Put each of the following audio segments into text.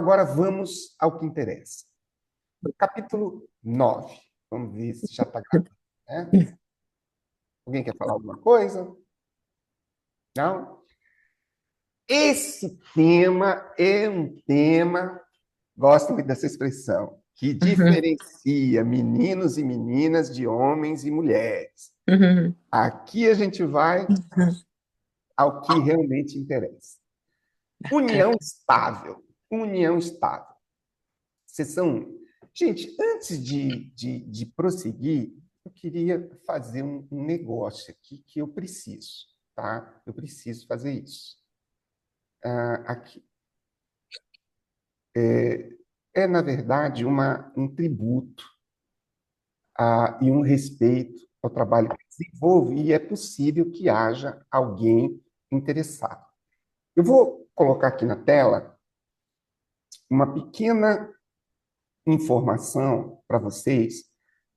agora vamos ao que interessa. Capítulo 9. Vamos ver se já está gravando, né? Alguém quer falar alguma coisa? Não? Esse tema é um tema, gosto muito dessa expressão, que Uhum, diferencia meninos e meninas de homens e mulheres. uhum, Aqui a gente vai uhum. ao que realmente interessa. Bacana. União estável. União estável. Seção 1. Gente, antes de prosseguir, eu queria fazer um negócio aqui que eu preciso, tá? Eu preciso fazer isso. Aqui. É, na verdade, um tributo e um respeito ao trabalho que desenvolvo, e é possível que haja alguém interessado. Eu vou colocar aqui na tela uma pequena informação para vocês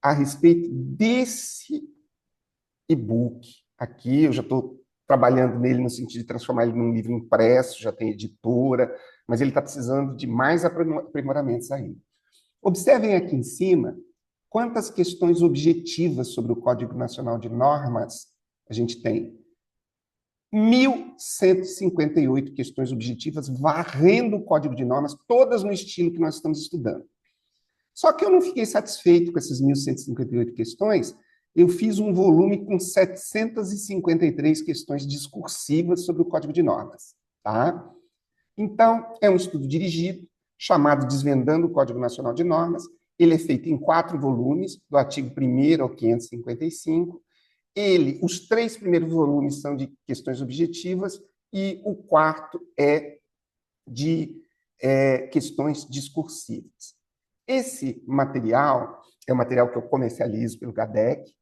a respeito desse e-book. Aqui eu já estou trabalhando nele no sentido de transformar ele num livro impresso, já tem editora, mas ele está precisando de mais aprimoramentos ainda. Observem aqui em cima quantas questões objetivas sobre o Código Nacional de Normas a gente tem. 1.158 questões objetivas varrendo o Código de Normas, todas no estilo que nós estamos estudando. Só que eu não fiquei satisfeito com essas 1.158 questões, eu fiz um volume com 753 questões discursivas sobre o Código de Normas. Tá? Então, é um estudo dirigido, chamado Desvendando o Código Nacional de Normas. Ele é feito em 4 volumes, do artigo 1º ao 555. Os 3 primeiros volumes são de questões objetivas e o quarto é de questões discursivas. Esse material é um material que eu comercializo pelo GADEC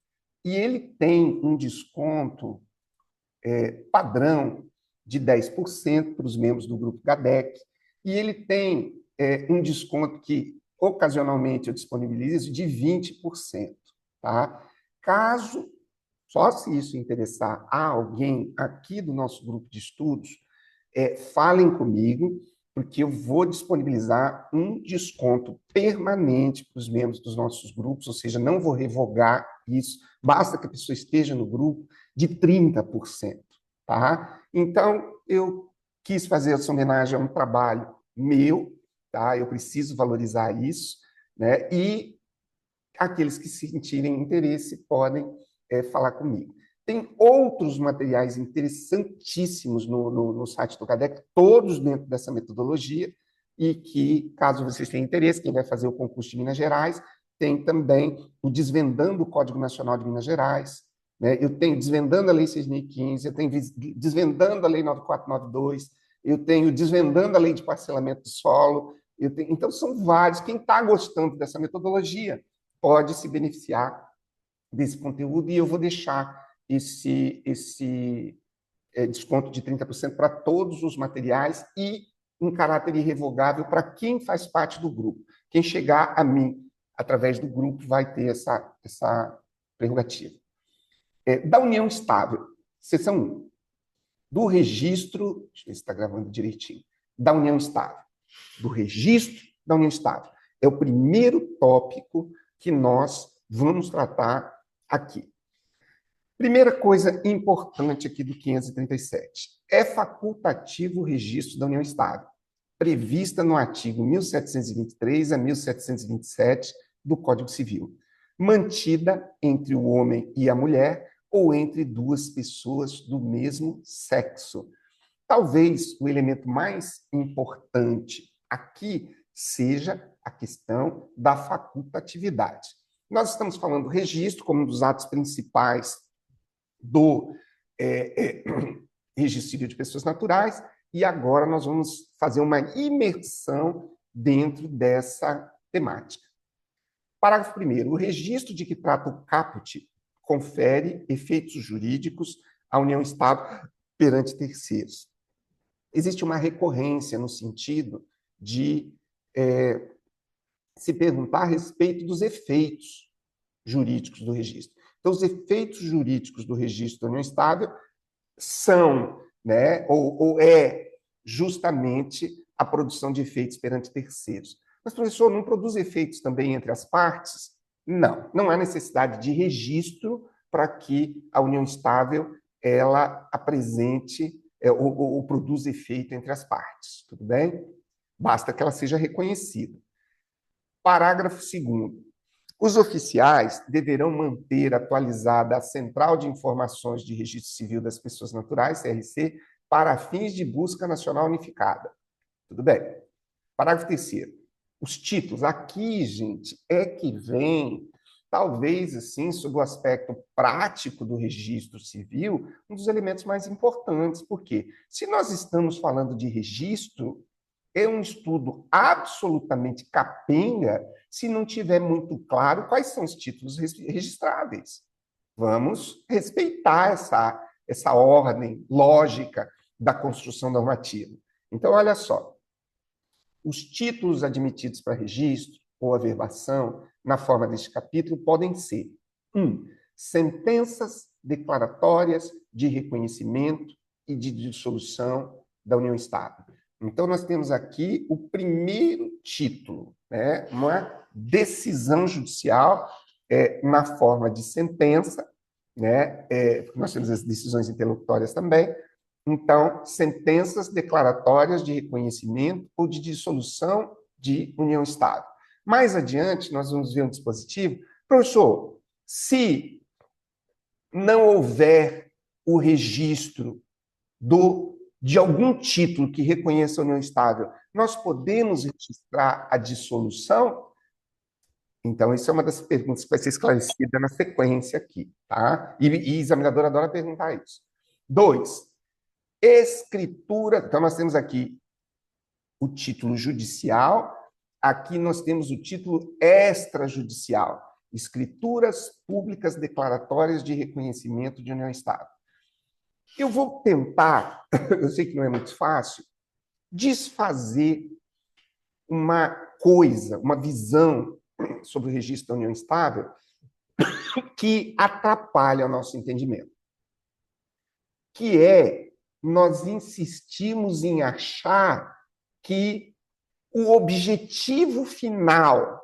e ele tem um desconto padrão de 10% para os membros do grupo GADEC e ele tem um desconto que ocasionalmente eu disponibilizo de 20%. Tá? Caso, só se isso interessar a alguém aqui do nosso grupo de estudos, falem comigo, porque eu vou disponibilizar um desconto permanente para os membros dos nossos grupos, ou seja, não vou revogar isso, basta que a pessoa esteja no grupo, de 30%. Tá? Então, eu quis fazer essa homenagem a um trabalho meu, tá? Eu preciso valorizar isso, né? E aqueles que sentirem interesse podem falar comigo. Tem outros materiais interessantíssimos no site do CADEC, todos dentro dessa metodologia, e que, caso vocês tenham interesse, quem vai fazer o concurso de Minas Gerais, tem também o Desvendando o Código Nacional de Minas Gerais, né? Eu tenho Desvendando a Lei 6.015, eu tenho Desvendando a Lei 9492, eu tenho Desvendando a Lei de Parcelamento do Solo, então são vários. Quem está gostando dessa metodologia pode se beneficiar desse conteúdo e eu vou deixar esse desconto de 30% para todos os materiais e um caráter irrevogável para quem faz parte do grupo. Quem chegar a mim através do grupo vai ter essa prerrogativa. Da união estável, seção 1. Do registro, deixa eu ver se está gravando direitinho, da união estável. Do registro da união estável. É o primeiro tópico que nós vamos tratar aqui. Primeira coisa importante aqui do 537. É facultativo o registro da união estável, prevista no artigo 1723 a 1727 do Código Civil, mantida entre o homem e a mulher ou entre duas pessoas do mesmo sexo. Talvez o elemento mais importante aqui seja a questão da facultatividade. Nós estamos falando do registro como um dos atos principais do registro civil de pessoas naturais, e agora nós vamos fazer uma imersão dentro dessa temática. Parágrafo 1º. O registro de que trata o caput confere efeitos jurídicos à união estável perante terceiros. Existe uma recorrência no sentido de se perguntar a respeito dos efeitos jurídicos do registro. Então, os efeitos jurídicos do registro da união estável são, né, ou é justamente a produção de efeitos perante terceiros. Mas, professor, não produz efeitos também entre as partes? Não, não há necessidade de registro para que a união estável ela apresente ou produza efeito entre as partes, tudo bem? Basta que ela seja reconhecida. Parágrafo 2º. Os oficiais deverão manter atualizada a Central de Informações de Registro Civil das Pessoas Naturais, CRC, para fins de busca nacional unificada. Tudo bem. Parágrafo 3º. Os títulos, aqui, gente, é que vem, talvez, assim, sob o aspecto prático do registro civil, um dos elementos mais importantes. Por quê? Se nós estamos falando de registro, é um estudo absolutamente capenga se não tiver muito claro quais são os títulos registráveis. Vamos respeitar essa ordem lógica da construção normativa. Então, olha só. Os títulos admitidos para registro ou averbação, na forma deste capítulo, podem ser 1. Sentenças declaratórias de reconhecimento e de dissolução da união estável. Então, nós temos aqui o primeiro título, né? Uma decisão judicial na forma de sentença, né? Nós temos as decisões interlocutórias também. Então, sentenças declaratórias de reconhecimento ou de dissolução de união estável. Mais adiante, nós vamos ver um dispositivo. Professor, se não houver o registro de algum título que reconheça a união estável, nós podemos registrar a dissolução? Então, isso é uma das perguntas que vai ser esclarecida na sequência aqui, tá? E examinador adora perguntar isso. 2. Escritura. Então, nós temos aqui o título judicial, aqui nós temos o título extrajudicial, escrituras públicas declaratórias de reconhecimento de união estável. Eu vou tentar, eu sei que não é muito fácil, desfazer uma coisa, uma visão sobre o registro da união estável que atrapalha o nosso entendimento, que é nós insistimos em achar que o objetivo final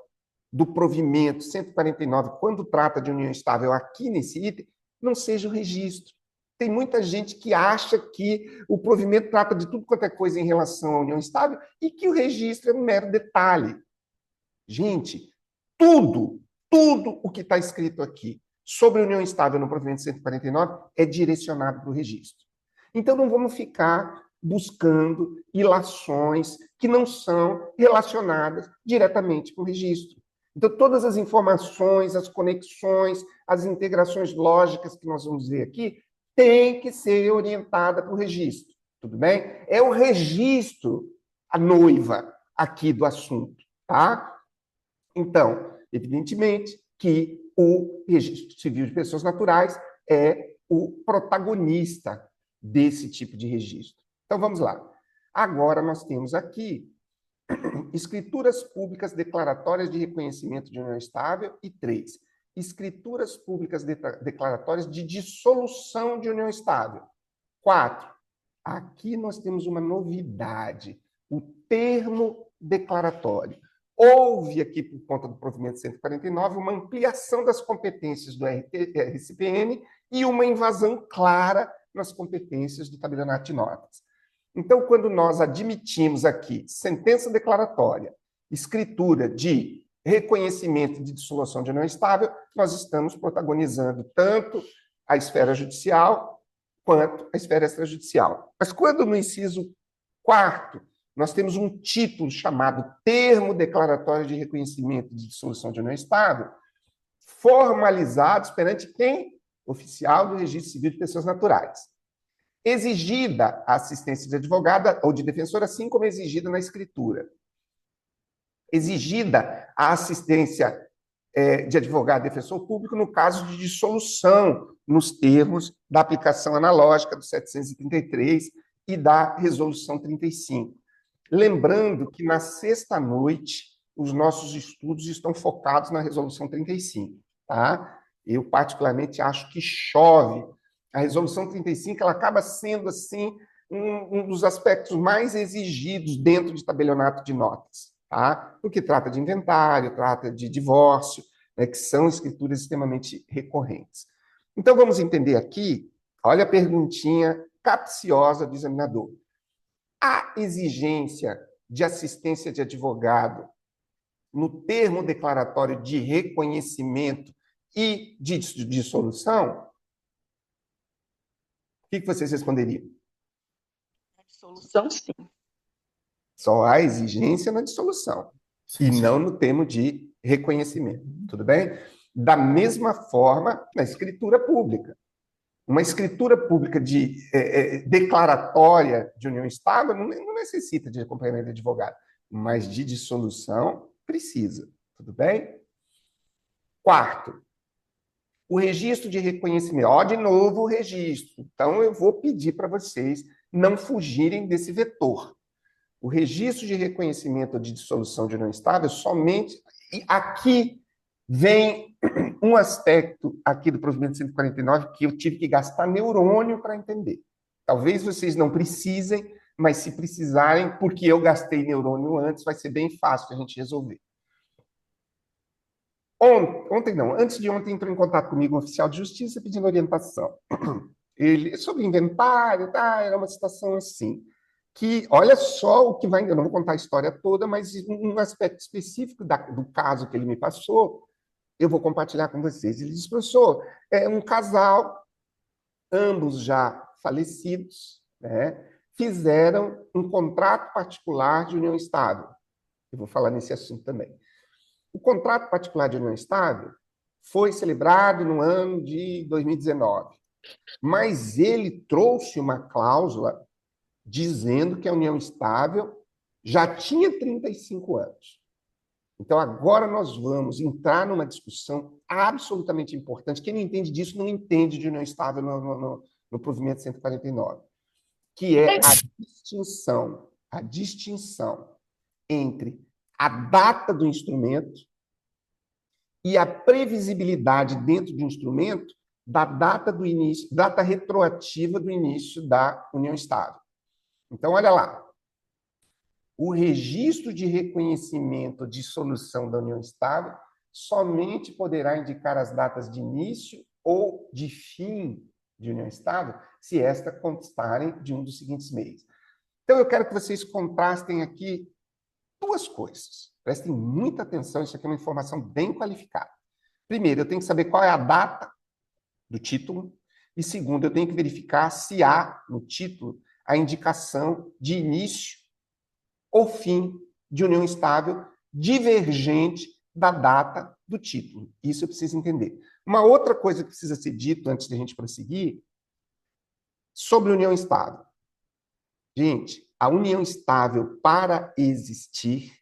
do provimento 149, quando trata de união estável aqui nesse item, não seja o registro. Tem muita gente que acha que o provimento trata de tudo quanto é coisa em relação à união estável e que o registro é um mero detalhe. Gente, tudo o que está escrito aqui sobre união estável no provimento 149 é direcionado para o registro. Então, não vamos ficar buscando ilações que não são relacionadas diretamente com o registro. Então, todas as informações, as conexões, as integrações lógicas que nós vamos ver aqui têm que ser orientadas para o registro, tudo bem? É o registro a noiva aqui do assunto, tá? Então, evidentemente que o registro civil de pessoas naturais é o protagonista desse tipo de registro. Então, vamos lá. Agora, nós temos aqui escrituras públicas declaratórias de reconhecimento de união estável e 3. Escrituras públicas declaratórias de dissolução de união estável. 4. Aqui nós temos uma novidade, o termo declaratório. Houve aqui, por conta do provimento 149, uma ampliação das competências do RCPN e uma invasão clara nas competências do tabelionato de notas. Então, quando nós admitimos aqui sentença declaratória, escritura de reconhecimento de dissolução de união estável, nós estamos protagonizando tanto a esfera judicial quanto a esfera extrajudicial. Mas quando no inciso 4º, nós temos um título chamado Termo Declaratório de Reconhecimento de Dissolução de União Estável, formalizados perante quem? Oficial do Registro Civil de Pessoas Naturais. Exigida a assistência de advogada ou de defensor, assim como exigida na escritura. Exigida a assistência de advogado e defensor público no caso de dissolução, nos termos da aplicação analógica do 733 e da resolução 35. Lembrando que na sexta-noite os nossos estudos estão focados na resolução 35, tá? Eu particularmente acho que chove. A resolução 35 ela acaba sendo assim um dos aspectos mais exigidos dentro de tabelionato de notas, tá? Porque trata de inventário, trata de divórcio, né, que são escrituras extremamente recorrentes. Então, vamos entender aqui, olha a perguntinha capciosa do examinador. A exigência de assistência de advogado no termo declaratório de reconhecimento e de dissolução, o que vocês responderiam? Dissolução, sim. Só há exigência na dissolução, e não no termo de reconhecimento, tudo bem? Da mesma forma, na escritura pública. Uma escritura pública declaratória de união estável não necessita de acompanhamento de advogado, mas de dissolução precisa, tudo bem? Quarto, o registro de reconhecimento. Ó, de novo o registro. Então, eu vou pedir para vocês não fugirem desse vetor. O registro de reconhecimento de dissolução de união estável somente... E aqui vem um aspecto aqui do provimento 149 que eu tive que gastar neurônio para entender. Talvez vocês não precisem, mas se precisarem, porque eu gastei neurônio antes, vai ser bem fácil a gente resolver. Ontem não, antes de ontem entrou em contato comigo um oficial de justiça pedindo orientação. Ele, sobre inventário, tá, era uma situação assim, que olha só o que vai, eu não vou contar a história toda, mas um aspecto específico do caso que ele me passou, eu vou compartilhar com vocês. Ele disse, professor, é um casal, ambos já falecidos, né, fizeram um contrato particular de união estável. Eu vou falar nesse assunto também. O contrato particular de união estável foi celebrado no ano de 2019, mas ele trouxe uma cláusula dizendo que a união estável já tinha 35 anos. Então, agora nós vamos entrar numa discussão absolutamente importante. Quem não entende disso não entende de união estável no provimento 149, que é a distinção entre a data do instrumento e a previsibilidade dentro do instrumento da data do início, data retroativa do início da união estável. Então, olha lá. O registro de reconhecimento de dissolução da união estável somente poderá indicar as datas de início ou de fim de união estável se esta constarem de um dos seguintes meios. Então, eu quero que vocês contrastem aqui duas coisas. Prestem muita atenção, isso aqui é uma informação bem qualificada. Primeiro, eu tenho que saber qual é a data do título. E segundo, eu tenho que verificar se há no título a indicação de início ou fim de união estável divergente da data do título. Isso eu preciso entender. Uma outra coisa que precisa ser dito antes de a gente prosseguir sobre união estável. Gente, a união estável para existir,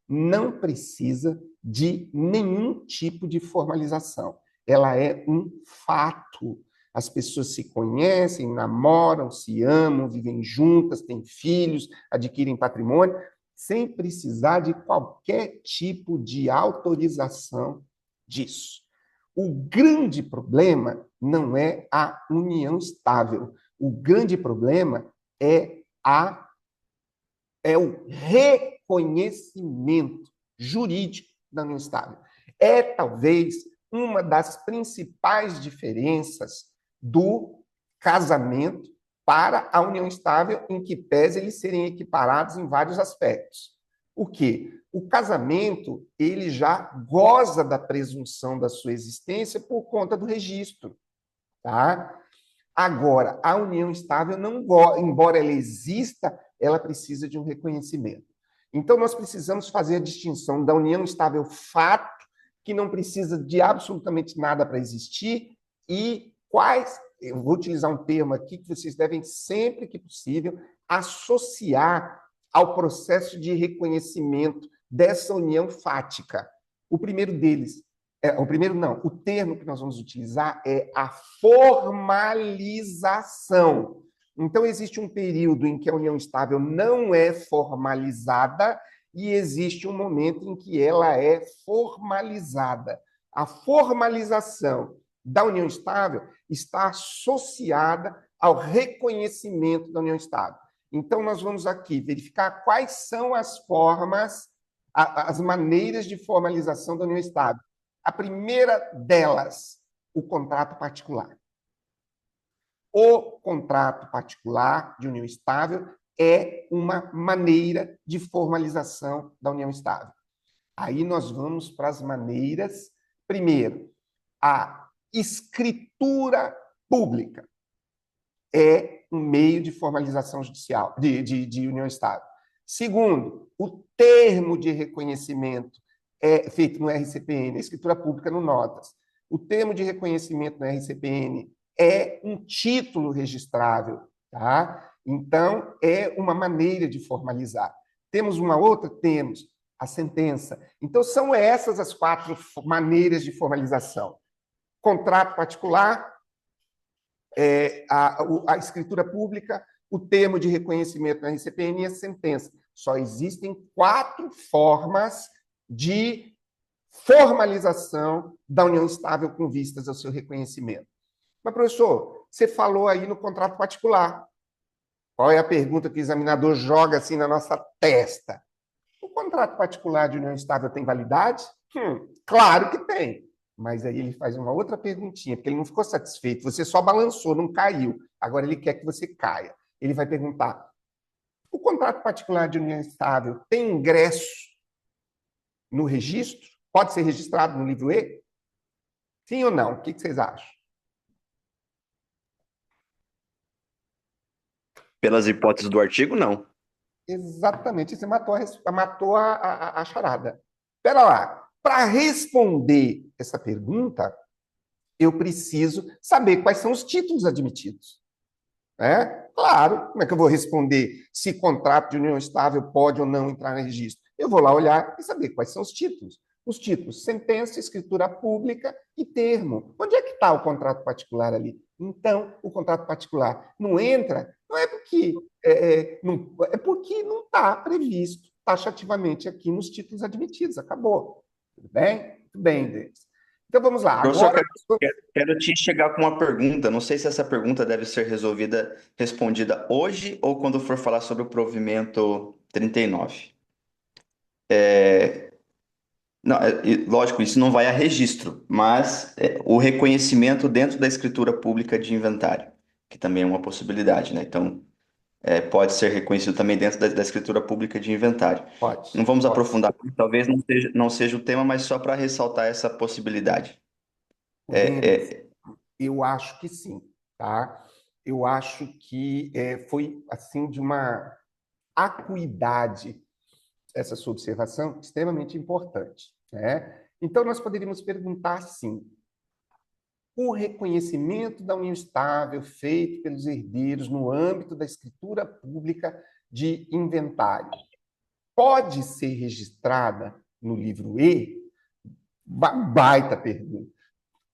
não precisa de nenhum tipo de formalização. Ela é um fato. As pessoas se conhecem, namoram, se amam, vivem juntas, têm filhos, adquirem patrimônio, sem precisar de qualquer tipo de autorização disso. O grande problema não é a união estável. O grande problema é o reconhecimento jurídico da união estável. É talvez uma das principais diferenças do casamento para a união estável, em que pese eles serem equiparados em vários aspectos. O quê? O casamento, ele já goza da presunção da sua existência por conta do registro, tá? Agora, a união estável, não, embora ela exista, ela precisa de um reconhecimento. Então, nós precisamos fazer a distinção da união estável fato, que não precisa de absolutamente nada para existir, e quais, eu vou utilizar um termo aqui que vocês devem, sempre que possível, associar ao processo de reconhecimento dessa união fática. O primeiro deles, o termo que nós vamos utilizar é a formalização. Então, existe um período em que a união estável não é formalizada e existe um momento em que ela é formalizada. A formalização da união estável está associada ao reconhecimento da união estável. Então, nós vamos aqui verificar quais são as formas, as maneiras de formalização da união estável. A primeira delas, o contrato particular. O contrato particular de união estável é uma maneira de formalização da união estável. Aí nós vamos para as maneiras. Primeiro, a escritura pública é um meio de formalização judicial, de união estável. Segundo, o termo de reconhecimento é feito no RCPN, a escritura pública no Notas. O termo de reconhecimento no RCPN é um título registrável, tá? Então, é uma maneira de formalizar. Temos uma outra? Temos a sentença. Então, são essas as 4 maneiras de formalização. Contrato particular, a escritura pública, o termo de reconhecimento na RCPN e a sentença. Só existem 4 formas de formalização da união estável com vistas ao seu reconhecimento. Mas, professor, você falou aí no contrato particular. Qual é a pergunta que o examinador joga assim na nossa testa? O contrato particular de união estável tem validade? Claro que tem. Mas aí ele faz uma outra perguntinha, porque ele não ficou satisfeito. Você só balançou, não caiu. Agora ele quer que você caia. Ele vai perguntar: o contrato particular de união estável tem ingresso no registro? Pode ser registrado no livro E? Sim ou não? O que vocês acham? Pelas hipóteses do artigo, não. Exatamente. Você matou a charada. Espera lá. Para responder essa pergunta, eu preciso saber quais são os títulos admitidos. Claro, como é que eu vou responder se contrato de união estável pode ou não entrar no registro? Eu vou lá olhar e saber quais são os títulos. Os títulos: sentença, escritura pública e termo. Onde é que está o contrato particular ali? Então, o contrato particular não entra, não é porque não está previsto taxativamente aqui nos títulos admitidos. Acabou. Tudo bem? Muito bem, Denis. Então, vamos lá. Professor, Agora, quero te chegar com uma pergunta. Não sei se essa pergunta deve ser respondida hoje ou quando for falar sobre o provimento 39. Não, lógico, isso não vai a registro, mas o reconhecimento dentro da escritura pública de inventário, que também é uma possibilidade, né? Então, pode ser reconhecido também dentro da escritura pública de inventário. pode. Não vamos aprofundar, talvez não seja o tema, mas só para ressaltar essa possibilidade. O Denis, É, é, eu acho que sim, tá? Eu acho que foi assim de uma acuidade essa sua observação extremamente importante, né? Então nós poderíamos perguntar assim: o reconhecimento da união estável feito pelos herdeiros no âmbito da escritura pública de inventário pode ser registrada no livro E? Baita pergunta.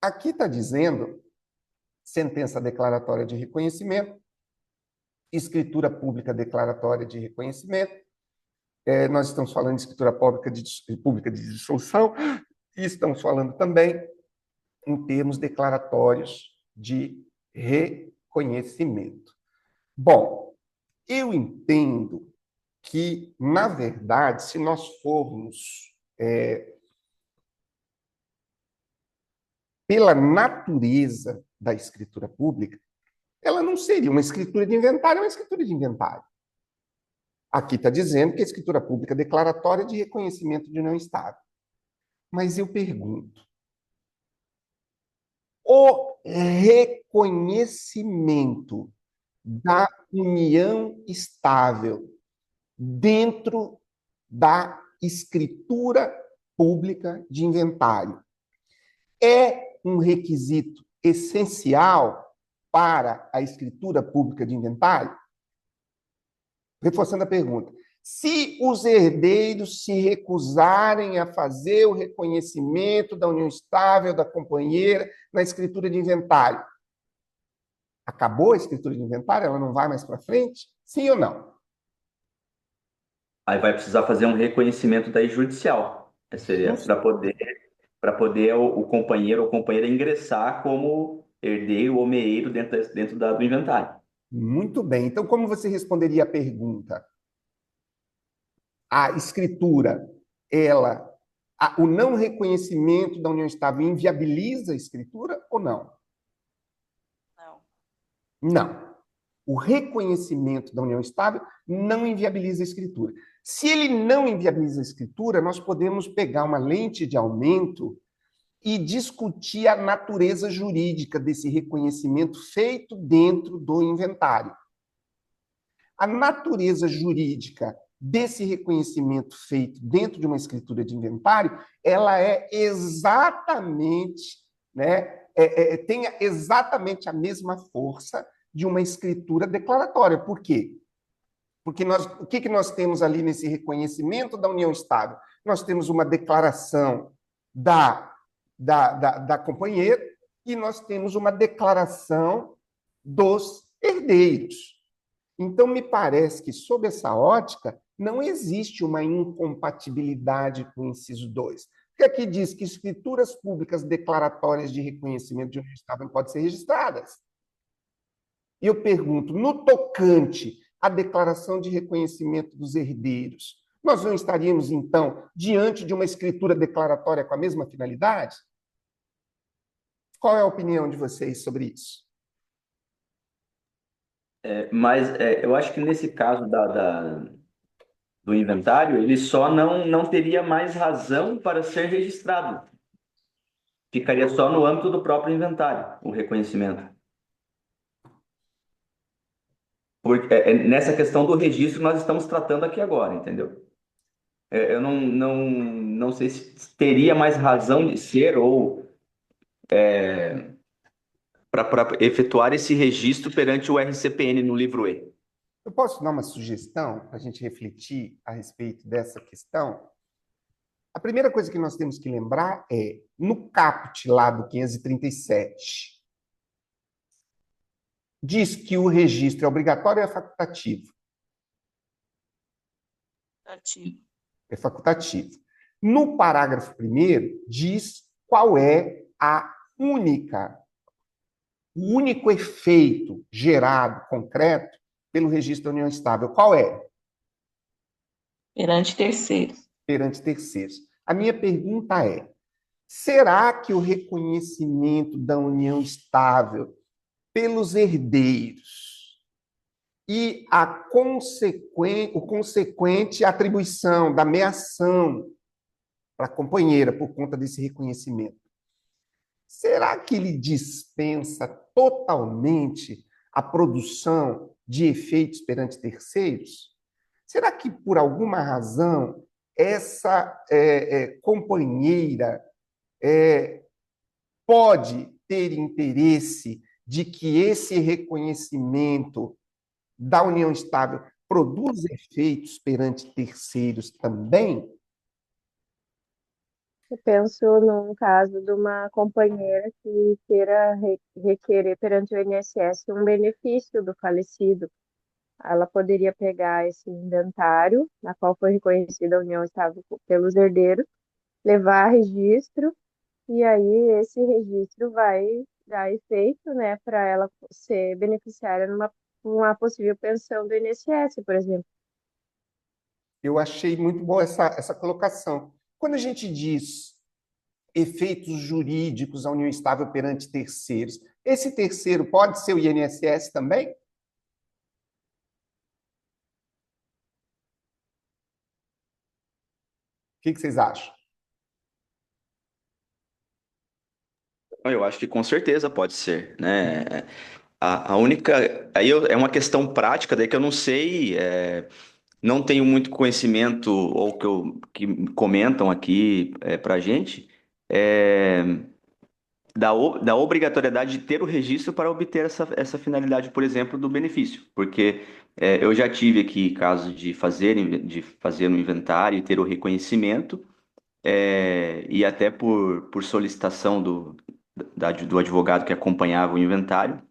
Aqui está dizendo sentença declaratória de reconhecimento, escritura pública declaratória de reconhecimento. Nós estamos falando de escritura pública de dissolução e estamos falando também em termos declaratórios de reconhecimento. Bom, eu entendo que, na verdade, se nós formos pela natureza da escritura pública, ela não seria uma escritura de inventário, é uma escritura de inventário. Aqui está dizendo que a escritura pública declaratória de reconhecimento de união estável. Mas eu pergunto: o reconhecimento da união estável dentro da escritura pública de inventário é um requisito essencial para a escritura pública de inventário? Reforçando a pergunta: se os herdeiros se recusarem a fazer o reconhecimento da união estável da companheira na escritura de inventário, acabou a escritura de inventário? Ela não vai mais para frente? Sim ou não? Aí vai precisar fazer um reconhecimento daí judicial. Seria para poder o companheiro ou companheira ingressar como herdeiro ou meeiro do inventário. Muito bem. Então, como você responderia a pergunta? A escritura, o não reconhecimento da união estável inviabiliza a escritura ou não? Não. Não. O reconhecimento da união estável não inviabiliza a escritura. Se ele não inviabiliza a escritura, nós podemos pegar uma lente de aumento e discutir a natureza jurídica desse reconhecimento feito dentro do inventário. A natureza jurídica desse reconhecimento feito dentro de uma escritura de inventário, ela é exatamente, tem exatamente a mesma força de uma escritura declaratória. Por quê? Porque o que nós temos ali nesse reconhecimento da união estável? Nós temos uma declaração da companheira e nós temos uma declaração dos herdeiros. Então, me parece que, sob essa ótica, não existe uma incompatibilidade com o inciso 2. Porque aqui diz que escrituras públicas declaratórias de reconhecimento de união estável podem ser registradas. E eu pergunto, no tocante à declaração de reconhecimento dos herdeiros, nós não estaríamos, então, diante de uma escritura declaratória com a mesma finalidade? Qual é a opinião de vocês sobre isso? Mas eu acho que nesse caso do inventário, ele só não teria mais razão para ser registrado. Ficaria só no âmbito do próprio inventário, o reconhecimento. Porque nessa questão do registro nós estamos tratando aqui agora, entendeu? Eu não sei se teria mais razão de ser ou para efetuar esse registro perante o RCPN no livro E. Eu posso dar uma sugestão para a gente refletir a respeito dessa questão? A primeira coisa que nós temos que lembrar é, no caput lá do 537, diz que o registro é obrigatório ou é facultativo? Ativo. É facultativo. No parágrafo 1º, diz qual é o único efeito gerado, concreto, pelo registro da união estável. Qual é? Perante terceiros. Perante terceiros. A minha pergunta é, será que o reconhecimento da união estável pelos herdeiros e o consequente atribuição da meação para a companheira por conta desse reconhecimento, será que ele dispensa totalmente a produção de efeitos perante terceiros? Será que, por alguma razão, essa companheira pode ter interesse de que esse reconhecimento da união estável produza efeitos perante terceiros também? Eu penso num caso de uma companheira que queira requerer perante o INSS um benefício do falecido. Ela poderia pegar esse inventário, na qual foi reconhecida a união estável pelos herdeiros, levar a registro, e aí esse registro vai dar efeito, né, para ela ser beneficiária numa possível pensão do INSS, por exemplo. Eu achei muito boa essa colocação. Quando a gente diz efeitos jurídicos à união estável perante terceiros, esse terceiro pode ser o INSS também? O que vocês acham? Eu acho que com certeza pode ser, né? A única. É uma questão prática, daí que eu não sei, não tenho muito conhecimento, ou que comentam aqui para a gente, da obrigatoriedade de ter o registro para obter essa finalidade, por exemplo, do benefício. Porque eu já tive aqui casos de fazer um inventário e ter o reconhecimento, e até por solicitação do advogado que acompanhava o inventário,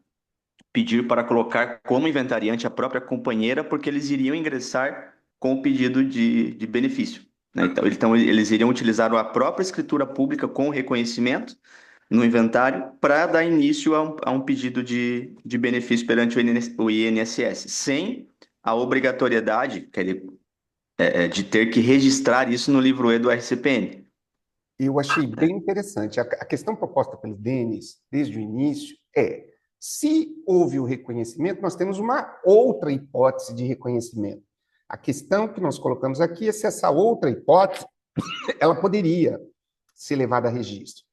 pedir para colocar como inventariante a própria companheira, porque eles iriam ingressar com o pedido de benefício, né? Então, eles iriam utilizar a própria escritura pública com o reconhecimento no inventário para dar início a um pedido de benefício perante o INSS, sem a obrigatoriedade, de ter que registrar isso no livro E do RCPN. Eu achei bem interessante. A questão proposta pelo Denis, desde o início, se houve o reconhecimento, nós temos uma outra hipótese de reconhecimento. A questão que nós colocamos aqui é se essa outra hipótese ela poderia ser levada a registro.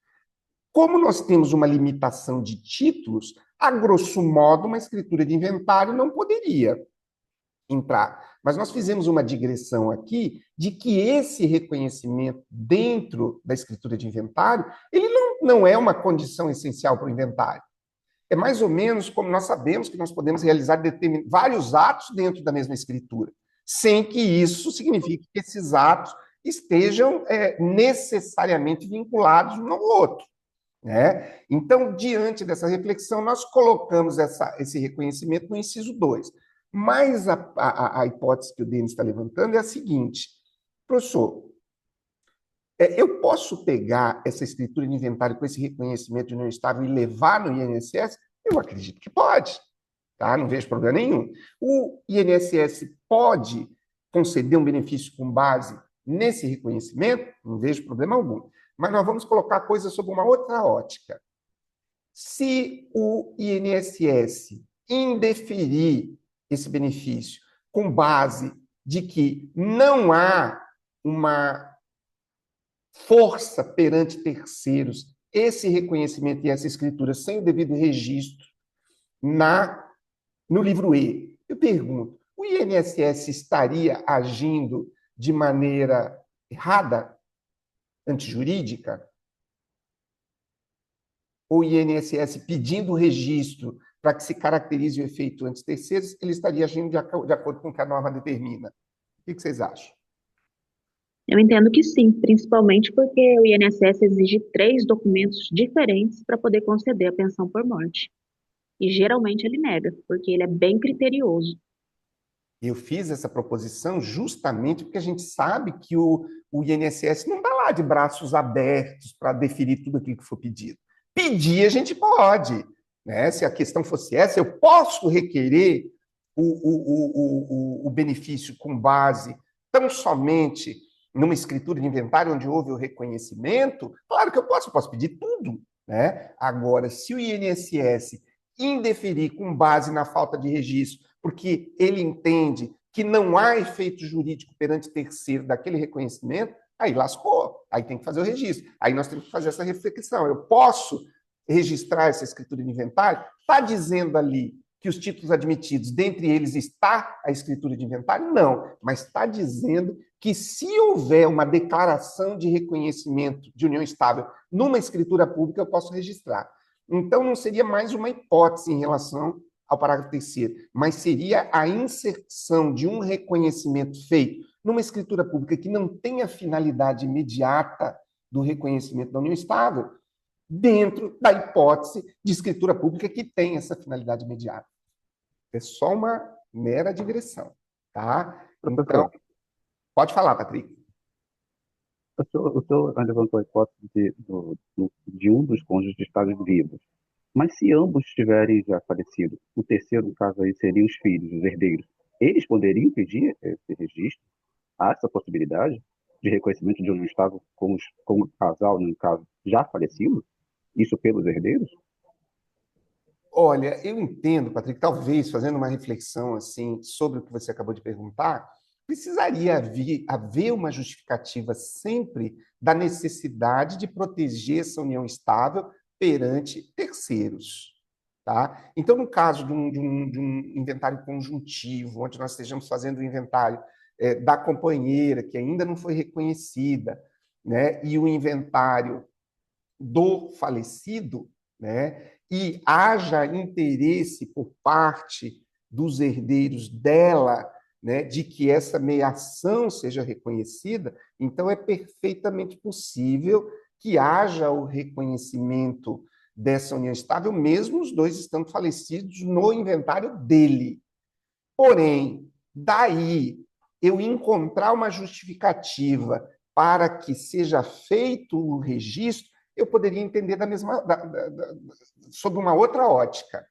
Como nós temos uma limitação de títulos, a grosso modo, uma escritura de inventário não poderia entrar. Mas nós fizemos uma digressão aqui de que esse reconhecimento dentro da escritura de inventário, ele não é uma condição essencial para o inventário. É mais ou menos como nós sabemos que nós podemos realizar vários atos dentro da mesma escritura, sem que isso signifique que esses atos estejam necessariamente vinculados um ao outro. Né? Então, diante dessa reflexão, nós colocamos esse reconhecimento no inciso 2. Mas a hipótese que o Denis está levantando é a seguinte: professor, eu posso pegar essa escritura de inventário com esse reconhecimento de união estável e levar no INSS? Eu acredito que pode, tá? Não vejo problema nenhum. O INSS pode conceder um benefício com base nesse reconhecimento? Não vejo problema algum. Mas nós vamos colocar a coisa sob uma outra ótica. Se o INSS indeferir esse benefício com base de que não há uma força perante terceiros esse reconhecimento e essa escritura sem o devido registro no livro E, eu pergunto, o INSS estaria agindo de maneira errada, antijurídica? O INSS pedindo o registro para que se caracterize o efeito ante terceiros, ele estaria agindo de acordo com o que a norma determina. O que vocês acham? Eu entendo que sim, principalmente porque o INSS exige 3 documentos diferentes para poder conceder a pensão por morte. E geralmente ele nega, porque ele é bem criterioso. Eu fiz essa proposição justamente porque a gente sabe que o INSS não está lá de braços abertos para deferir tudo aquilo que for pedido. Pedir a gente pode, né? Se a questão fosse essa, eu posso requerer o benefício com base tão somente numa escritura de inventário onde houve o reconhecimento. Claro que eu posso pedir tudo, né? Agora, se o INSS indeferir com base na falta de registro, porque ele entende que não há efeito jurídico perante terceiro daquele reconhecimento, aí lascou, aí tem que fazer o registro. Aí nós temos que fazer essa reflexão. Eu posso registrar essa escritura de inventário? Está dizendo ali que os títulos admitidos, dentre eles está a escritura de inventário? Não, mas está dizendo que se houver uma declaração de reconhecimento de união estável numa escritura pública, eu posso registrar. Então, não seria mais uma hipótese em relação ao parágrafo 3º, mas seria a inserção de um reconhecimento feito numa escritura pública que não tenha finalidade imediata do reconhecimento da união estável, dentro da hipótese de escritura pública que tem essa finalidade imediata. É só uma mera digressão, tá? Então, pode falar, Patrick. O senhor levantou a hipótese de um dos cônjuges estarem vivos. Mas se ambos tiverem já falecido, o terceiro, no caso aí, seriam os filhos, os herdeiros, eles poderiam pedir esse registro? Há essa possibilidade de reconhecimento de união estável como casal, no caso, já falecido? Isso pelos herdeiros? Olha, eu entendo, Patrick, talvez, fazendo uma reflexão assim sobre o que você acabou de perguntar, precisaria haver uma justificativa sempre da necessidade de proteger essa união estável perante terceiros. Tá? Então, no caso de um inventário conjuntivo, onde nós estejamos fazendo o inventário da companheira, que ainda não foi reconhecida, né, e o inventário do falecido, né, e haja interesse por parte dos herdeiros dela, né, de que essa meiação seja reconhecida, então é perfeitamente possível que haja o reconhecimento dessa união estável, mesmo os dois estando falecidos no inventário dele. Porém, daí eu encontrar uma justificativa para que seja feito o registro, eu poderia entender sob uma outra ótica.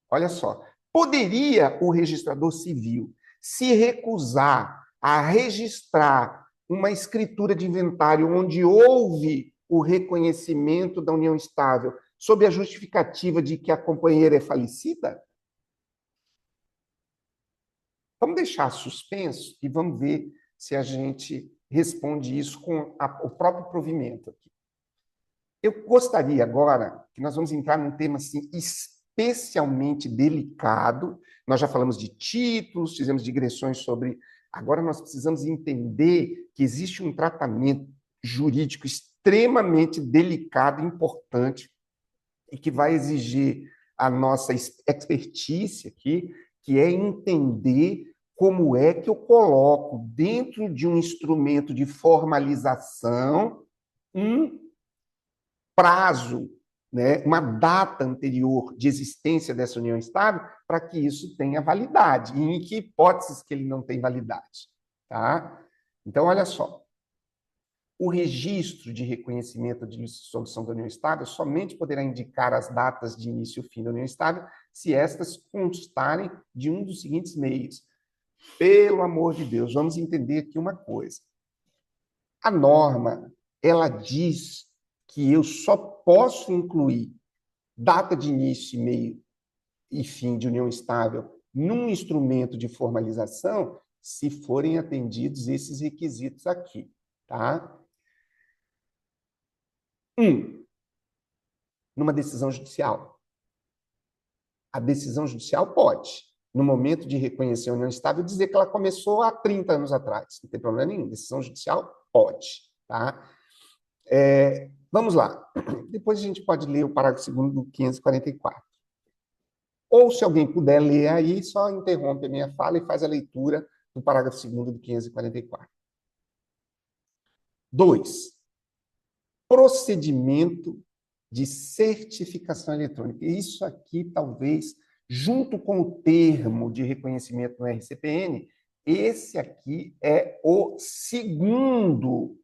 Olha só, poderia o registrador civil se recusar a registrar uma escritura de inventário onde houve o reconhecimento da união estável sob a justificativa de que a companheira é falecida? Vamos deixar suspenso e vamos ver se a gente responde isso com o próprio provimento aqui. Eu gostaria agora que nós vamos entrar num tema assim, especialmente delicado. Nós já falamos de títulos, fizemos digressões sobre... Agora nós precisamos entender que existe um tratamento jurídico extremamente delicado e importante e que vai exigir a nossa expertise aqui, que é entender como é que eu coloco dentro de um instrumento de formalização um prazo, né, uma data anterior de existência dessa união estável para que isso tenha validade. E em que hipóteses que ele não tem validade? Tá? Então, olha só. O registro de reconhecimento de dissolução da união estável somente poderá indicar as datas de início e fim da união estável se estas constarem de um dos seguintes meios. Pelo amor de Deus, vamos entender aqui uma coisa. A norma, ela diz que eu só posso incluir data de início, meio e fim de união estável num instrumento de formalização se forem atendidos esses requisitos aqui, tá? 1. Numa decisão judicial. A decisão judicial pode, no momento de reconhecer a união estável, dizer que ela começou há 30 anos atrás. Não tem problema nenhum. Decisão judicial pode, tá? Vamos lá. Depois a gente pode ler o parágrafo 2º do 544. Ou, se alguém puder ler aí, só interrompe a minha fala e faz a leitura do parágrafo 2º do 544. 2. Procedimento de certificação eletrônica. Isso aqui, talvez, junto com o termo de reconhecimento no RCPN, esse aqui é o segundo,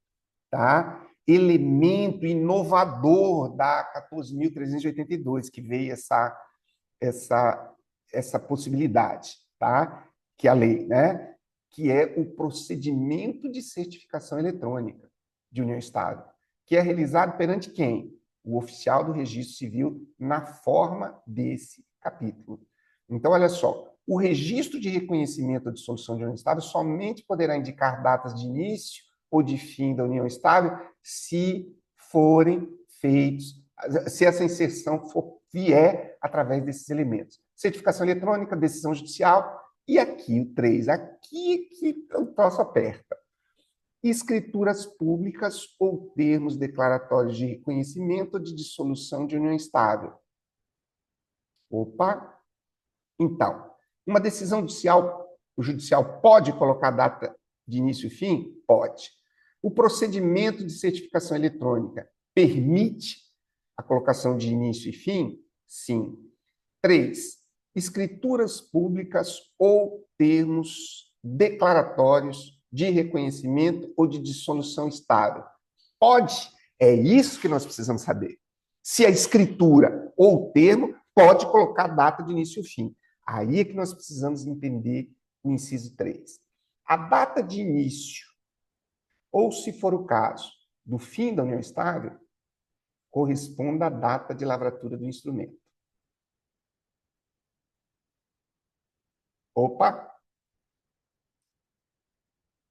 tá, elemento inovador da 14.382, que veio essa possibilidade, tá? Que é a lei, né? Que é o procedimento de certificação eletrônica de união estável, que é realizado perante quem? O oficial do registro civil, na forma desse capítulo. Então, olha só, o registro de reconhecimento da dissolução de união estável somente poderá indicar datas de início ou de fim da união estável se forem feitos, se essa inserção vier através desses elementos. Certificação eletrônica, decisão judicial, e aqui o 3, aqui que o troço aperta. Escrituras públicas ou termos declaratórios de reconhecimento ou de dissolução de união estável. Opa! Então, uma decisão judicial, o judicial pode colocar data de início e fim? Pode. O procedimento de certificação eletrônica permite a colocação de início e fim? Sim. 3. Escrituras públicas ou termos declaratórios de reconhecimento ou de dissolução estável. Pode? É isso que nós precisamos saber. Se a escritura ou o termo pode colocar data de início e fim. Aí é que nós precisamos entender o inciso 3. A data de início, ou se for o caso, do fim da união estável, corresponde à data de lavratura do instrumento. Opa!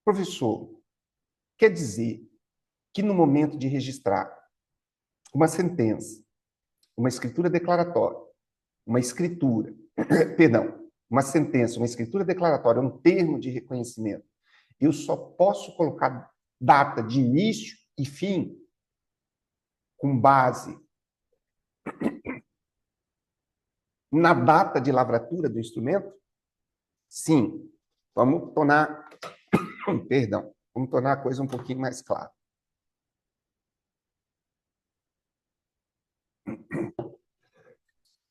Professor, quer dizer que no momento de registrar uma sentença, uma escritura declaratória, uma escritura, perdão, uma sentença, uma escritura declaratória, um termo de reconhecimento, eu só posso colocar data de início e fim com base na data de lavratura do instrumento? Sim. Vamos tornar, perdão, vamos tornar a coisa um pouquinho mais clara.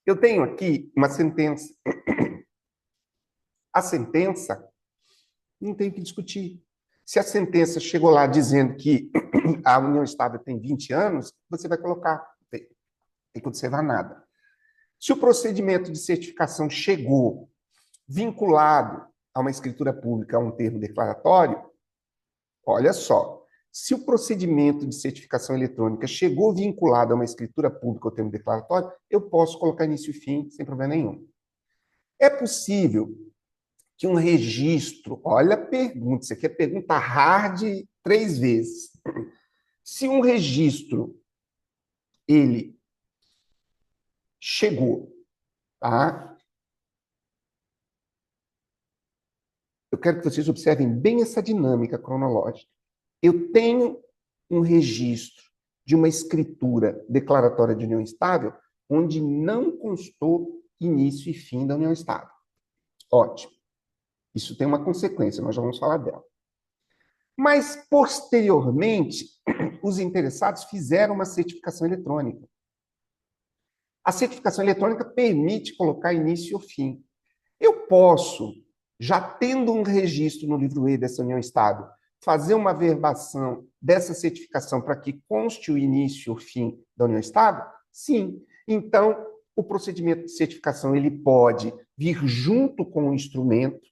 Eu tenho aqui uma sentença. A sentença não tem o que discutir. Se a sentença chegou lá dizendo que a união estável tem 20 anos, você vai colocar, tem que observar nada. Se o procedimento de certificação chegou vinculado a uma escritura pública, a um termo declaratório, olha só, se o procedimento de certificação eletrônica chegou vinculado a uma escritura pública ou termo declaratório, eu posso colocar início e fim sem problema nenhum. É possível que um registro, olha a pergunta, isso aqui é pergunta hard 3 vezes. Se um registro, ele chegou, tá? Eu quero que vocês observem bem essa dinâmica cronológica. Eu tenho um registro de uma escritura declaratória de união estável onde não constou início e fim da união estável. Ótimo. Isso tem uma consequência, nós já vamos falar dela. Mas, posteriormente, os interessados fizeram uma certificação eletrônica. A certificação eletrônica permite colocar início e fim. Eu posso, já tendo um registro no livro E dessa união estável, fazer uma verbação dessa certificação para que conste o início e o fim da união estável? Sim. Então, o procedimento de certificação ele pode vir junto com o instrumento,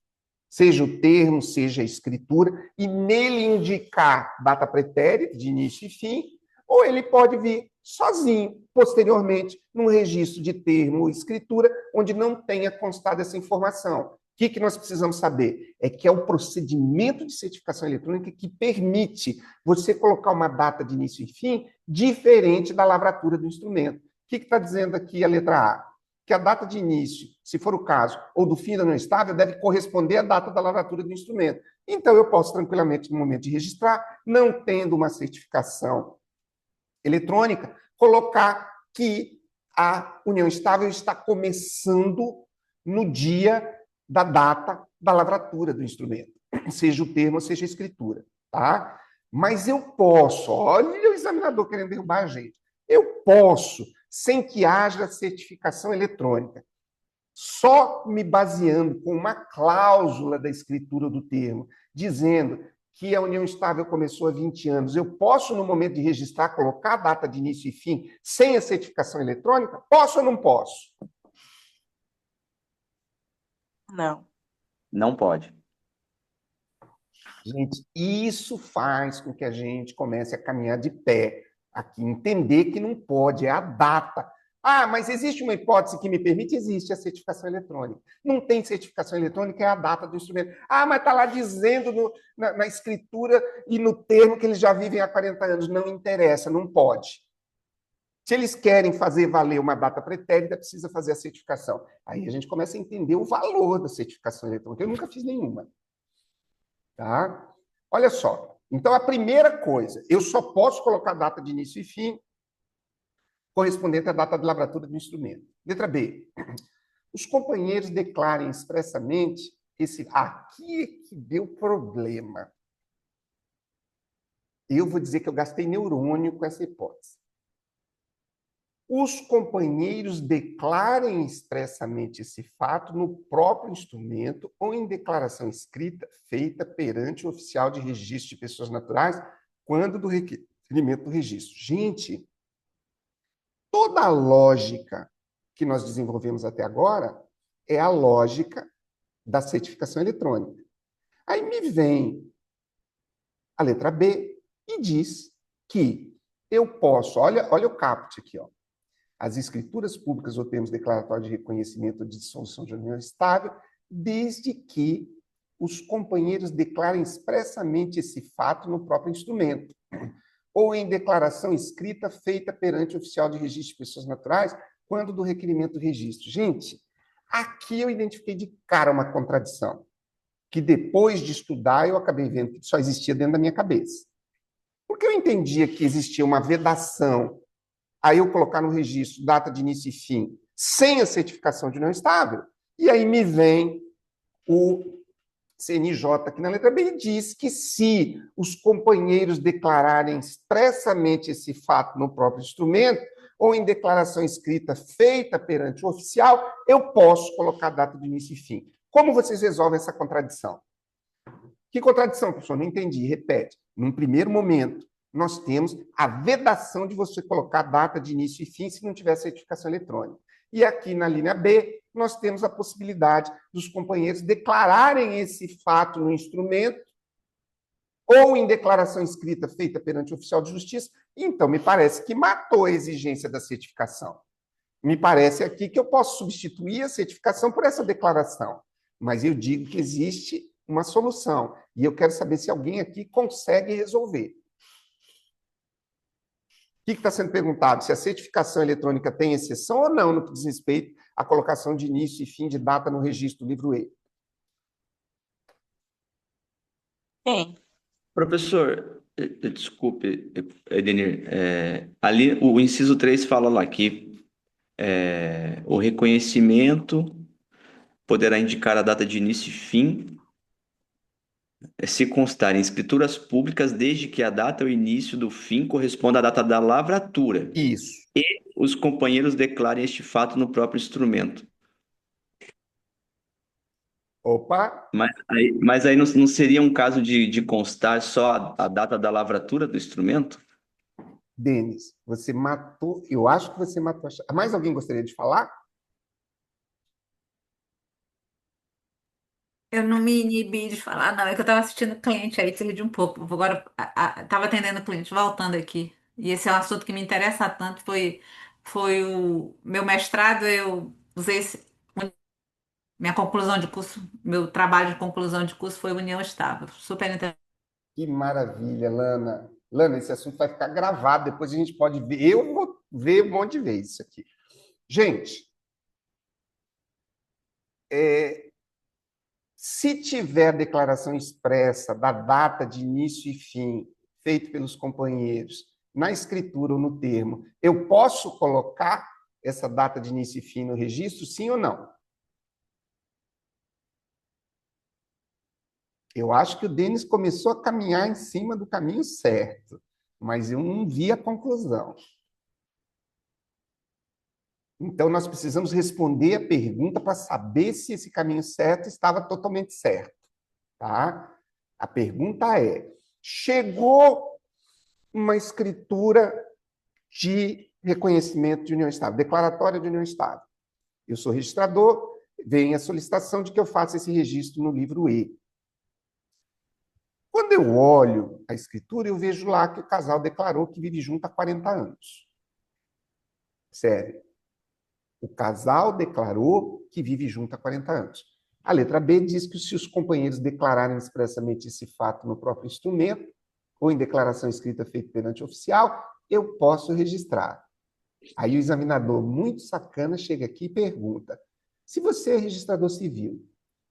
seja o termo, seja a escritura, e nele indicar data pretérita de início e fim, ou ele pode vir sozinho, posteriormente, num registro de termo ou escritura, onde não tenha constado essa informação. O que nós precisamos saber? É que é o procedimento de certificação eletrônica que permite você colocar uma data de início e fim diferente da lavratura do instrumento. O que está dizendo aqui a letra A? Que a data de início, se for o caso, ou do fim da união estável, deve corresponder à data da lavratura do instrumento. Então, eu posso tranquilamente, no momento de registrar, não tendo uma certificação eletrônica, colocar que a união estável está começando no dia da data da lavratura do instrumento, seja o termo, seja a escritura, tá? Mas eu posso, olha o examinador querendo derrubar a gente, eu posso, sem que haja certificação eletrônica, só me baseando com uma cláusula da escritura do termo, dizendo que a união estável começou há 20 anos, eu posso, no momento de registrar, colocar a data de início e fim sem a certificação eletrônica? Posso ou não posso? Não. Não pode. Gente, isso faz com que a gente comece a caminhar de pé aqui, entender que não pode, é a data. Ah, mas existe uma hipótese que me permite? Existe a certificação eletrônica. Não tem certificação eletrônica, é a data do instrumento. Ah, mas está lá dizendo na escritura e no termo que eles já vivem há 40 anos. Não interessa, não pode. Se eles querem fazer valer uma data pretérita, precisa fazer a certificação. Aí a gente começa a entender o valor da certificação eletrônica. Eu nunca fiz nenhuma. Tá? Olha só. Então, a primeira coisa, eu só posso colocar data de início e fim correspondente à data de lavratura do instrumento. Letra B. Os companheiros declarem expressamente esse... Aqui é que deu problema. Eu vou dizer que eu gastei neurônio com essa hipótese. Os companheiros declarem expressamente esse fato no próprio instrumento ou em declaração escrita feita perante o oficial de registro de pessoas naturais quando do requerimento do registro. Gente, toda a lógica que nós desenvolvemos até agora é a lógica da certificação eletrônica. Aí me vem a letra B e diz que eu posso, olha o caput aqui, ó. As escrituras públicas ou termos declaratórios de reconhecimento de dissolução de união estável, desde que os companheiros declarem expressamente esse fato no próprio instrumento, ou em declaração escrita feita perante o oficial de registro de pessoas naturais, quando do requerimento do registro. Gente, aqui eu identifiquei de cara uma contradição, que depois de estudar eu acabei vendo que só existia dentro da minha cabeça. Porque eu entendia que existia uma vedação, aí eu colocar no registro data de início e fim, sem a certificação de união estável, e aí me vem o CNJ aqui na letra B e diz que se os companheiros declararem expressamente esse fato no próprio instrumento, ou em declaração escrita feita perante o oficial, eu posso colocar data de início e fim. Como vocês resolvem essa contradição? Que contradição, professor? Não entendi. Repete. Num primeiro momento, nós temos a vedação de você colocar data de início e fim se não tiver certificação eletrônica. E aqui na linha B, nós temos a possibilidade dos companheiros declararem esse fato no instrumento ou em declaração escrita feita perante o oficial de justiça. Então, me parece que matou a exigência da certificação. Me parece aqui que eu posso substituir a certificação por essa declaração. Mas eu digo que existe uma solução. E eu quero saber se alguém aqui consegue resolver. O que está sendo perguntado? Se a certificação eletrônica tem exceção ou não no que diz respeito à colocação de início e fim de data no registro livro E. Tem. Professor, desculpe, Edenir, ali o inciso 3 fala lá que o reconhecimento poderá indicar a data de início e fim se constar em escrituras públicas, desde que a data ou início do fim corresponda à data da lavratura. Isso. Os companheiros declarem este fato no próprio instrumento. Opa, Mas aí não seria um caso de constar só a data da lavratura do instrumento? Denis, você matou. Eu acho que você matou. Mais alguém gostaria de falar? Eu não me inibi de falar, não. É que eu estava assistindo o cliente aí, perdi um pouco. Agora, estava atendendo o cliente, voltando aqui. E esse é um assunto que me interessa tanto. Foi o meu mestrado, eu usei minha conclusão de curso, meu trabalho de conclusão de curso foi União Estável. Super interessante. Que maravilha, Lana. Lana, esse assunto vai ficar gravado, depois a gente pode ver. Eu vou ver um monte de vezes isso aqui. Gente, se tiver a declaração expressa da data de início e fim, feito pelos companheiros, na escritura ou no termo, eu posso colocar essa data de início e fim no registro, sim ou não? Eu acho que o Denis começou a caminhar em cima do caminho certo, mas eu não vi a conclusão. Então, nós precisamos responder a pergunta para saber se esse caminho certo estava totalmente certo. Tá? A pergunta é: chegou uma escritura de reconhecimento de união estável, declaratória de união estável. Eu sou registrador, vem a solicitação de que eu faça esse registro no livro E. Quando eu olho a escritura, eu vejo lá que o casal declarou que vive junto há 40 anos. Sério. O casal declarou que vive junto há 40 anos. A letra B diz que se os companheiros declararem expressamente esse fato no próprio instrumento, ou em declaração escrita feita perante o oficial, eu posso registrar. Aí o examinador, muito sacana, chega aqui e pergunta: se você é registrador civil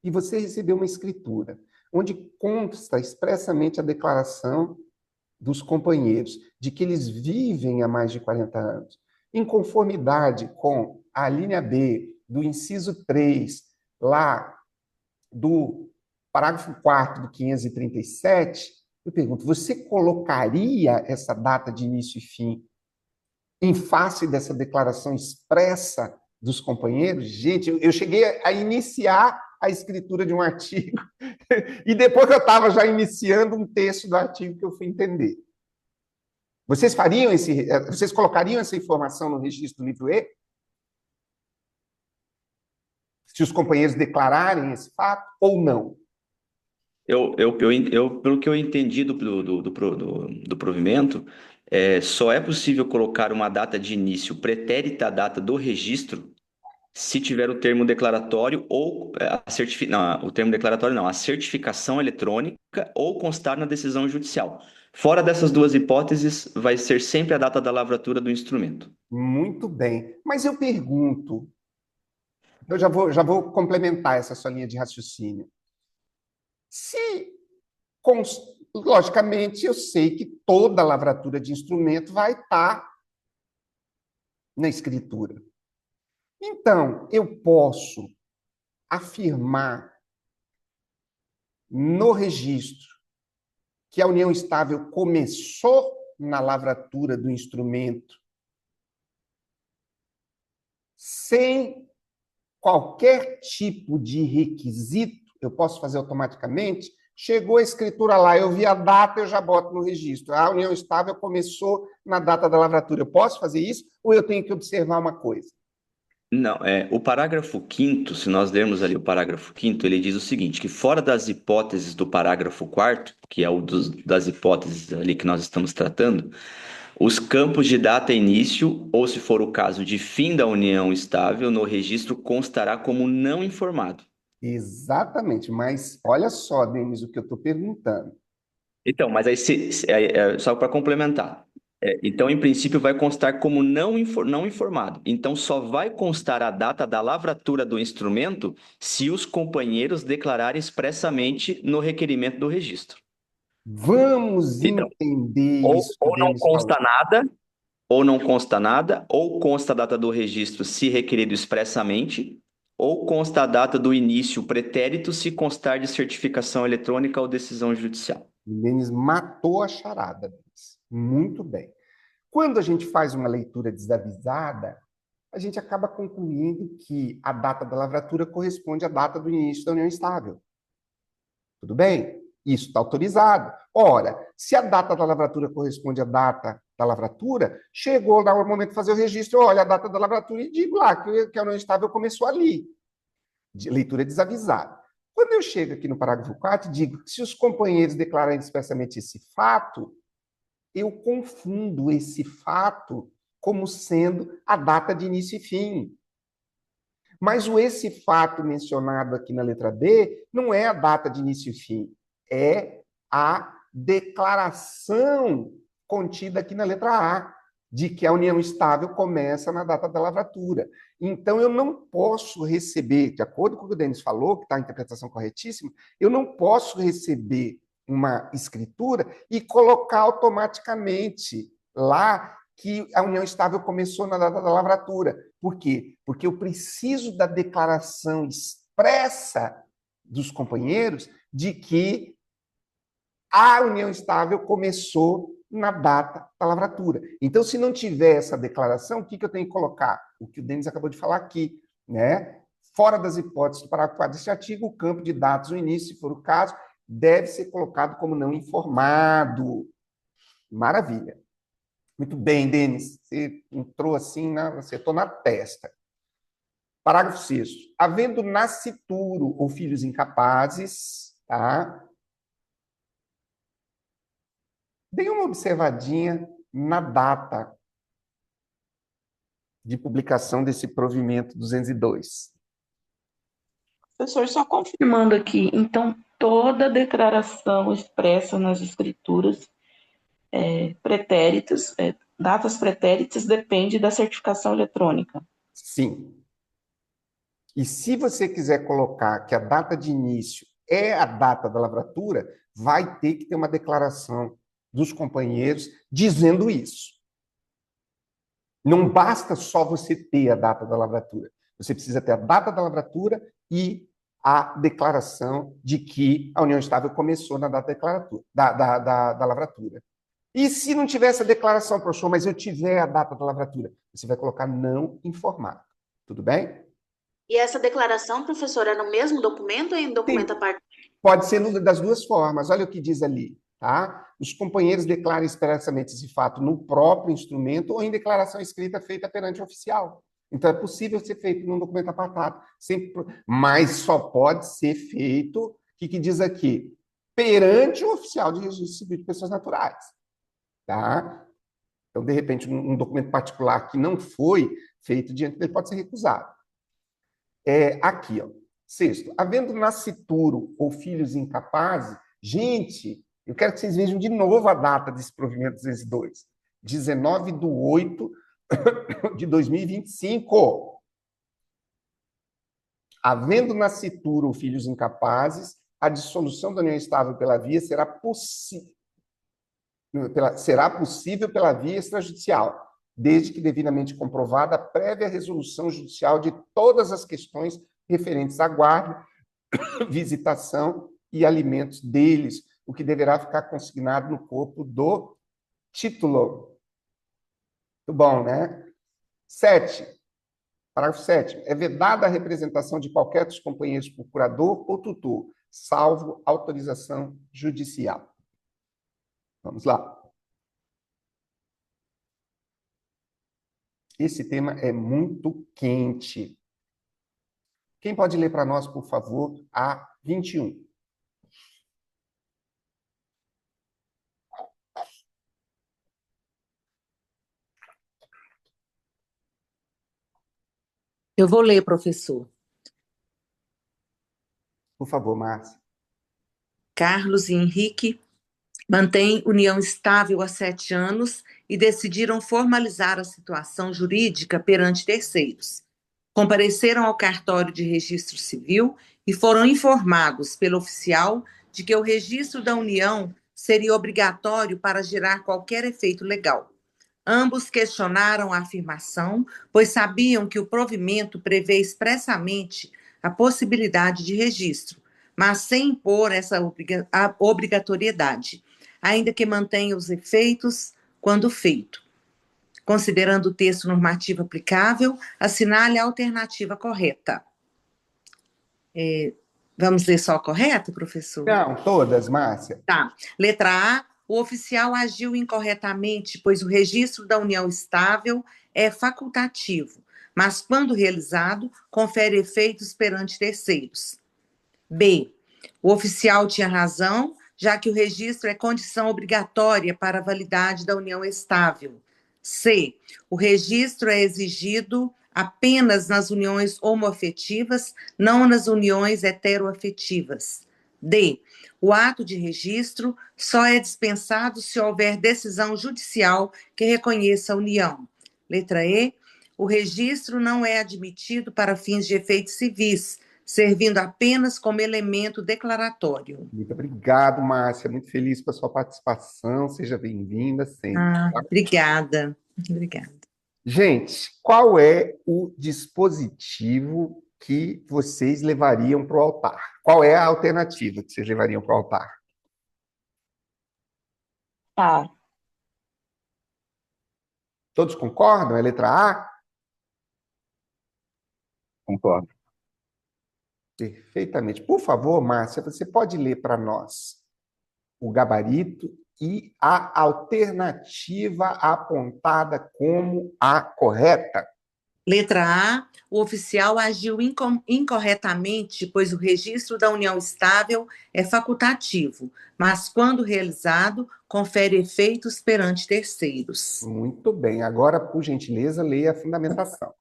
e você recebeu uma escritura onde consta expressamente a declaração dos companheiros de que eles vivem há mais de 40 anos, em conformidade com a linha B do inciso 3, lá do parágrafo 4º do 537, eu pergunto, você colocaria essa data de início e fim em face dessa declaração expressa dos companheiros? Gente, eu cheguei a iniciar a escritura de um artigo e depois eu estava já iniciando um texto do artigo que eu fui entender. Vocês colocariam essa informação no registro do livro E? Se os companheiros declararem esse fato ou não? Pelo que eu entendi do provimento, só é possível colocar uma data de início pretérita à data do registro se tiver o termo declaratório ou o termo declaratório não, a certificação eletrônica ou constar na decisão judicial. Fora dessas duas hipóteses, vai ser sempre a data da lavratura do instrumento. Muito bem. Mas eu pergunto, eu já vou complementar essa sua linha de raciocínio. Logicamente, eu sei que toda lavratura de instrumento vai estar na escritura. Então, eu posso afirmar no registro que a união estável começou na lavratura do instrumento sem qualquer tipo de requisito, eu posso fazer automaticamente, Chegou a escritura lá, eu vi a data, eu já boto no registro. A união estável começou na data da lavratura. Eu posso fazer isso ou eu tenho que observar uma coisa? Não, o parágrafo 5º, se nós lermos ali o parágrafo 5º, ele diz o seguinte, que fora das hipóteses do parágrafo 4º, que é o das hipóteses ali que nós estamos tratando, os campos de data início, ou se for o caso de fim da união estável, no registro constará como não informado. Exatamente, mas olha só, Denis, o que eu estou perguntando. Então, mas aí, só para complementar. Então, em princípio, vai constar como não informado. Então, só vai constar a data da lavratura do instrumento se os companheiros declararem expressamente no requerimento do registro. Vamos Então, entender ou, isso que o ou não Denis consta falou. nada, ou não consta nada, ou consta a data do registro se requerido expressamente, ou consta a data do início pretérito se constar de certificação eletrônica ou decisão judicial. O Denis matou a charada, Denis. Muito bem. Quando a gente faz uma leitura desavisada, a gente acaba concluindo que a data da lavratura corresponde à data do início da união estável. Tudo bem? Isso está autorizado. Ora, se a data da lavratura corresponde à data da lavratura, chegou o momento de fazer o registro, olha a data da lavratura e digo lá que a união estável começou ali. De leitura desavisada. Quando eu chego aqui no parágrafo 4 e digo que se os companheiros declararem expressamente esse fato, eu confundo esse fato como sendo a data de início e fim. Mas esse fato mencionado aqui na letra B não é a data de início e fim, é a declaração contida aqui na letra A, de que a união estável começa na data da lavratura. Então, eu não posso receber, de acordo com o que o Denis falou, que está a interpretação corretíssima, eu não posso receber uma escritura e colocar automaticamente lá que a união estável começou na data da lavratura. Por quê? Porque eu preciso da declaração expressa dos companheiros de que a união estável começou na data da lavratura. Então, se não tiver essa declaração, o que eu tenho que colocar? O que o Denis acabou de falar aqui, né? Fora das hipóteses do parágrafo 4 deste artigo, o campo de dados no início, se for o caso, deve ser colocado como não informado. Maravilha. Muito bem, Denis. Você entrou assim, acertou na testa. Parágrafo 6º. Havendo nascituro ou filhos incapazes, tá? Dê uma observadinha na data de publicação desse provimento 202. Professor, só confirmando aqui, então toda declaração expressa nas escrituras pretéritas, datas pretéritas, depende da certificação eletrônica. Sim. E se você quiser colocar que a data de início é a data da lavratura, vai ter que ter uma declaração dos companheiros dizendo isso. Não basta só você ter a data da lavratura. Você precisa ter a data da lavratura e a declaração de que a união estável começou na data da lavratura. E se não tiver essa declaração, professor, mas eu tiver a data da lavratura, você vai colocar não informado. Tudo bem? E essa declaração, professora, é no mesmo documento ou em documento à parte? Pode ser das duas formas. Olha o que diz ali. Tá? Os companheiros declaram expressamente esse fato no próprio instrumento ou em declaração escrita feita perante o oficial. Então, é possível ser feito num documento apartado, mas só pode ser feito, o que diz aqui? Perante o oficial de registro civil de pessoas naturais. Tá? Então, de repente, um documento particular que não foi feito diante dele pode ser recusado. Aqui, ó. 6º, havendo nascituro ou filhos incapazes, gente, eu quero que vocês vejam de novo a data desse provimento 202. 19/8/2025. Havendo nascituro ou filhos incapazes, a dissolução da união estável pela via será possível pela via extrajudicial, desde que devidamente comprovada a prévia resolução judicial de todas as questões referentes à guarda, visitação e alimentos deles, o que deverá ficar consignado no corpo do título. Muito bom, né? 7. Parágrafo 7º. É vedada a representação de qualquer dos companheiros procurador ou tutor, salvo autorização judicial. Vamos lá. Esse tema é muito quente. Quem pode ler para nós, por favor, a 21? Eu vou ler, professor. Por favor, Márcia. Carlos e Henrique mantêm união estável há 7 anos e decidiram formalizar a situação jurídica perante terceiros. Compareceram ao cartório de registro civil e foram informados pelo oficial de que o registro da união seria obrigatório para gerar qualquer efeito legal. Ambos questionaram a afirmação, pois sabiam que o provimento prevê expressamente a possibilidade de registro, mas sem impor essa obrigatoriedade, ainda que mantenha os efeitos quando feito. Considerando o texto normativo aplicável, assinale a alternativa correta. Vamos ler só a correta, professor? Não, todas, Márcia. Tá. Letra A, o oficial agiu incorretamente, pois o registro da união estável é facultativo, mas, quando realizado, confere efeitos perante terceiros. B, o oficial tinha razão, já que o registro é condição obrigatória para a validade da união estável. C, o registro é exigido apenas nas uniões homoafetivas, não nas uniões heteroafetivas. D, o ato de registro só é dispensado se houver decisão judicial que reconheça a união. Letra E, o registro não é admitido para fins de efeitos civis, servindo apenas como elemento declaratório. Muito obrigado, Márcia. Muito feliz com a sua participação. Seja bem-vinda sempre. Tá? Obrigada. Obrigada. Gente, qual é o dispositivo que vocês levariam para o altar? Qual é a alternativa que vocês levariam para o altar? Tá. Todos concordam? É a letra A? Concordo. Perfeitamente. Por favor, Márcia, você pode ler para nós o gabarito e a alternativa apontada como a correta? Letra A, o oficial agiu incorretamente, pois o registro da união estável é facultativo, mas, quando realizado, confere efeitos perante terceiros. Muito bem. Agora, por gentileza, leia a fundamentação.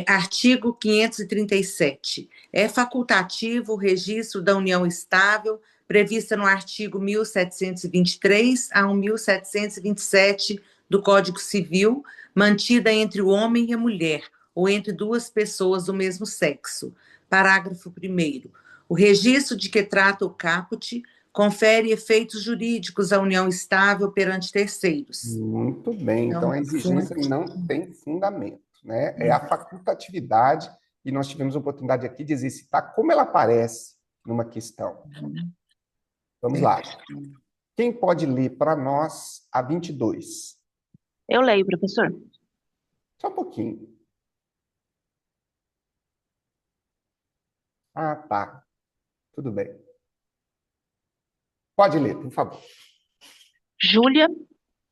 Artigo 537. É facultativo o registro da união estável, prevista no artigo 1723 a 1727 do Código Civil, mantida entre o homem e a mulher, ou entre duas pessoas do mesmo sexo. Parágrafo 1º. O registro de que trata o caput confere efeitos jurídicos à união estável perante terceiros. Muito bem. Então, a exigência não tem fundamento, né? É a facultatividade, e nós tivemos a oportunidade aqui de exercitar como ela aparece numa questão. Vamos lá. Quem pode ler para nós a 22? Eu leio, professor. Só um pouquinho. Ah, tá. Tudo bem. Pode ler, por favor. Júlia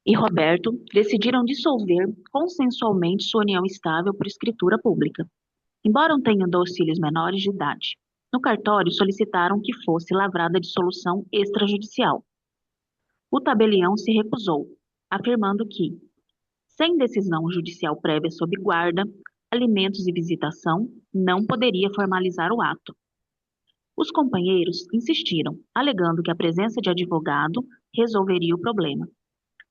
e Roberto decidiram dissolver consensualmente sua união estável por escritura pública, embora tenham 2 filhos menores de idade. No cartório, solicitaram que fosse lavrada a dissolução extrajudicial. O tabelião se recusou, afirmando que, sem decisão judicial prévia sob guarda, alimentos e visitação, não poderia formalizar o ato. Os companheiros insistiram, alegando que a presença de advogado resolveria o problema.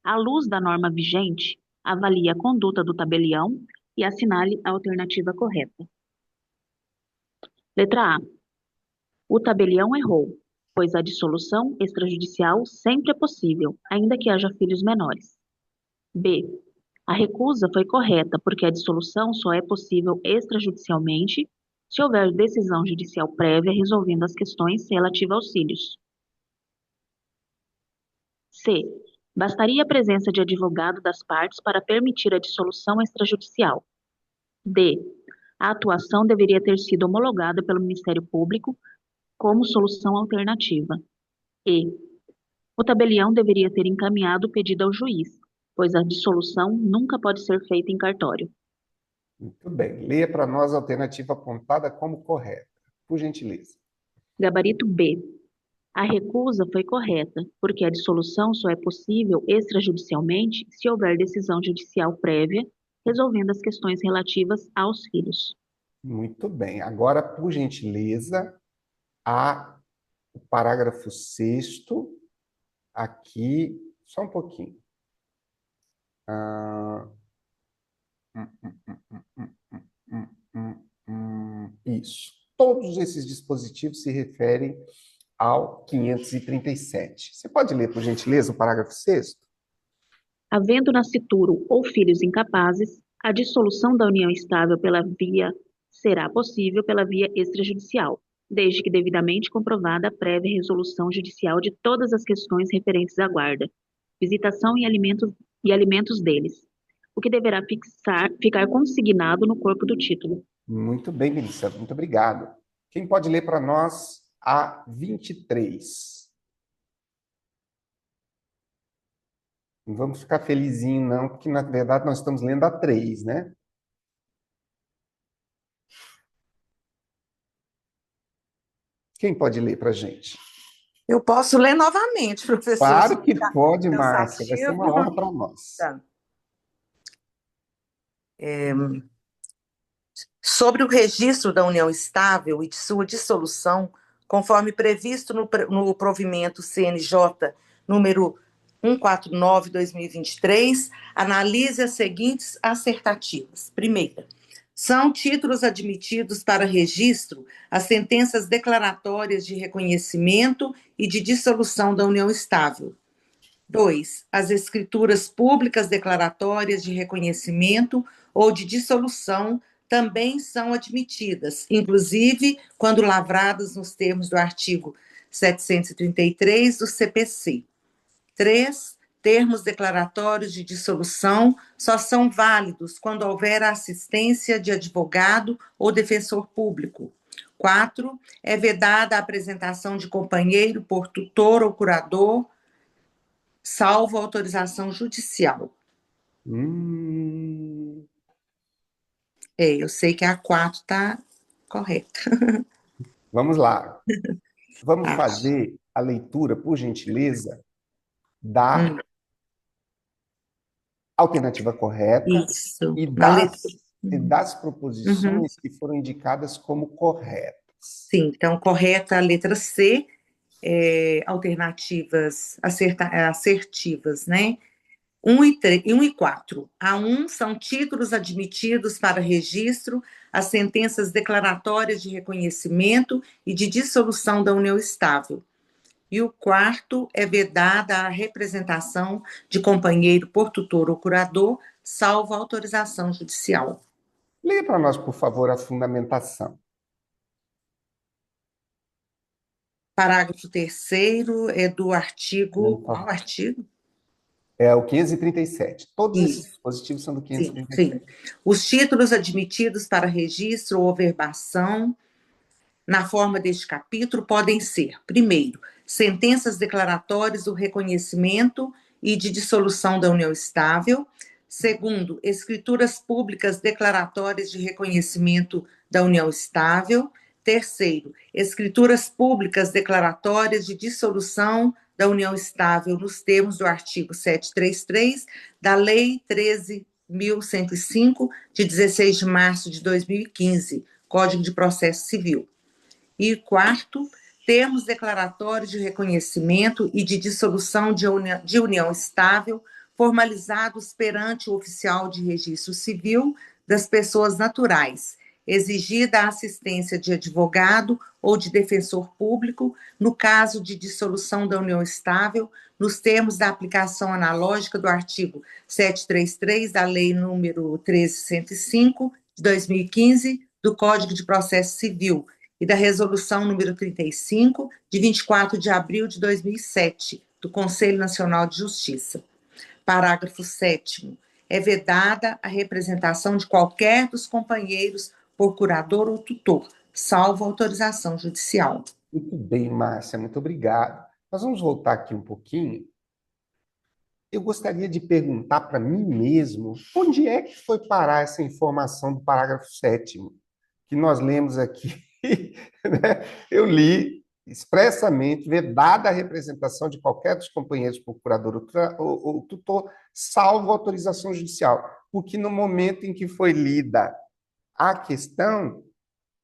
À luz da norma vigente, avalie a conduta do tabelião e assinale a alternativa correta. Letra A. O tabelião errou, pois a dissolução extrajudicial sempre é possível, ainda que haja filhos menores. B. A recusa foi correta, porque a dissolução só é possível extrajudicialmente se houver decisão judicial prévia resolvendo as questões relativas aos filhos. C. Bastaria a presença de advogado das partes para permitir a dissolução extrajudicial. D. A atuação deveria ter sido homologada pelo Ministério Público como solução alternativa. E o tabelião deveria ter encaminhado o pedido ao juiz, pois a dissolução nunca pode ser feita em cartório. Muito bem. Leia para nós a alternativa apontada como correta, por gentileza. Gabarito B. A recusa foi correta, porque a dissolução só é possível extrajudicialmente se houver decisão judicial prévia resolvendo as questões relativas aos filhos. Muito bem. Agora, por gentileza, o parágrafo 6º, aqui, só um pouquinho. Isso. Todos esses dispositivos se referem ao 537. Você pode ler, por gentileza, o parágrafo 6º? Havendo nascituro ou filhos incapazes, a dissolução da união estável será possível pela via extrajudicial, desde que devidamente comprovada a prévia resolução judicial de todas as questões referentes à guarda, visitação e alimentos deles, o que deverá ficar consignado no corpo do título. Muito bem, Melissa. Muito obrigado. Quem pode ler para nós a 23? Não vamos ficar felizinho, não, porque, na verdade, nós estamos lendo a 3, né? Quem pode ler para a gente? Eu posso ler novamente, professor. Claro que pode, Márcia. Vai ser uma cansativo. honra para nós. Tá. Sobre o registro da união estável e de sua dissolução, conforme previsto no provimento CNJ número 149/2023, analise as seguintes assertativas. Primeira, são títulos admitidos para registro as sentenças declaratórias de reconhecimento e de dissolução da união estável. 2. As escrituras públicas declaratórias de reconhecimento ou de dissolução também são admitidas, inclusive quando lavradas nos termos do artigo 733 do CPC. 3. Termos declaratórios de dissolução só são válidos quando houver a assistência de advogado ou defensor público. 4. É vedada a apresentação de companheiro por tutor ou curador, salvo autorização judicial. Eu sei que a 4 está correta. Vamos lá. Vamos fazer a leitura, por gentileza, da alternativa correta e das proposições que foram indicadas como corretas. Sim, então, correta a letra C, alternativas assertivas, né? 1 e 4. A 1 são títulos admitidos para registro as sentenças declaratórias de reconhecimento e de dissolução da união estável. E o 4 é vedada a representação de companheiro por tutor ou curador, salvo autorização judicial. Leia para nós, por favor, a fundamentação. Parágrafo 3º é do artigo... Qual artigo? É o 537. Todos esses dispositivos são do 537. Sim. Os títulos admitidos para registro ou averbação na forma deste capítulo podem ser, primeiro, sentenças declaratórias do reconhecimento e de dissolução da união estável. Segundo, escrituras públicas declaratórias de reconhecimento da união estável. Terceiro, escrituras públicas declaratórias de dissolução da união estável nos termos do artigo 733 da Lei 13.105, de 16 de março de 2015, Código de Processo Civil. E quarto, termos declaratórios de reconhecimento e de dissolução de união estável formalizados perante o oficial de registro civil das pessoas naturais, exigida a assistência de advogado ou de defensor público no caso de dissolução da união estável, nos termos da aplicação analógica do artigo 733 da Lei número 13.105, de 2015, do Código de Processo Civil, e da Resolução número 35, de 24 de abril de 2007, do Conselho Nacional de Justiça. Parágrafo 7º. É vedada a representação de qualquer dos companheiros por curador ou tutor, salvo autorização judicial. Muito bem, Márcia, muito obrigado. Nós vamos voltar aqui um pouquinho. Eu gostaria de perguntar para mim mesmo onde é que foi parar essa informação do parágrafo 7º, que nós lemos aqui. Né? Eu li expressamente, vedada a representação de qualquer dos companheiros procurador ou tutor, salvo autorização judicial, porque no momento em que foi lida a questão,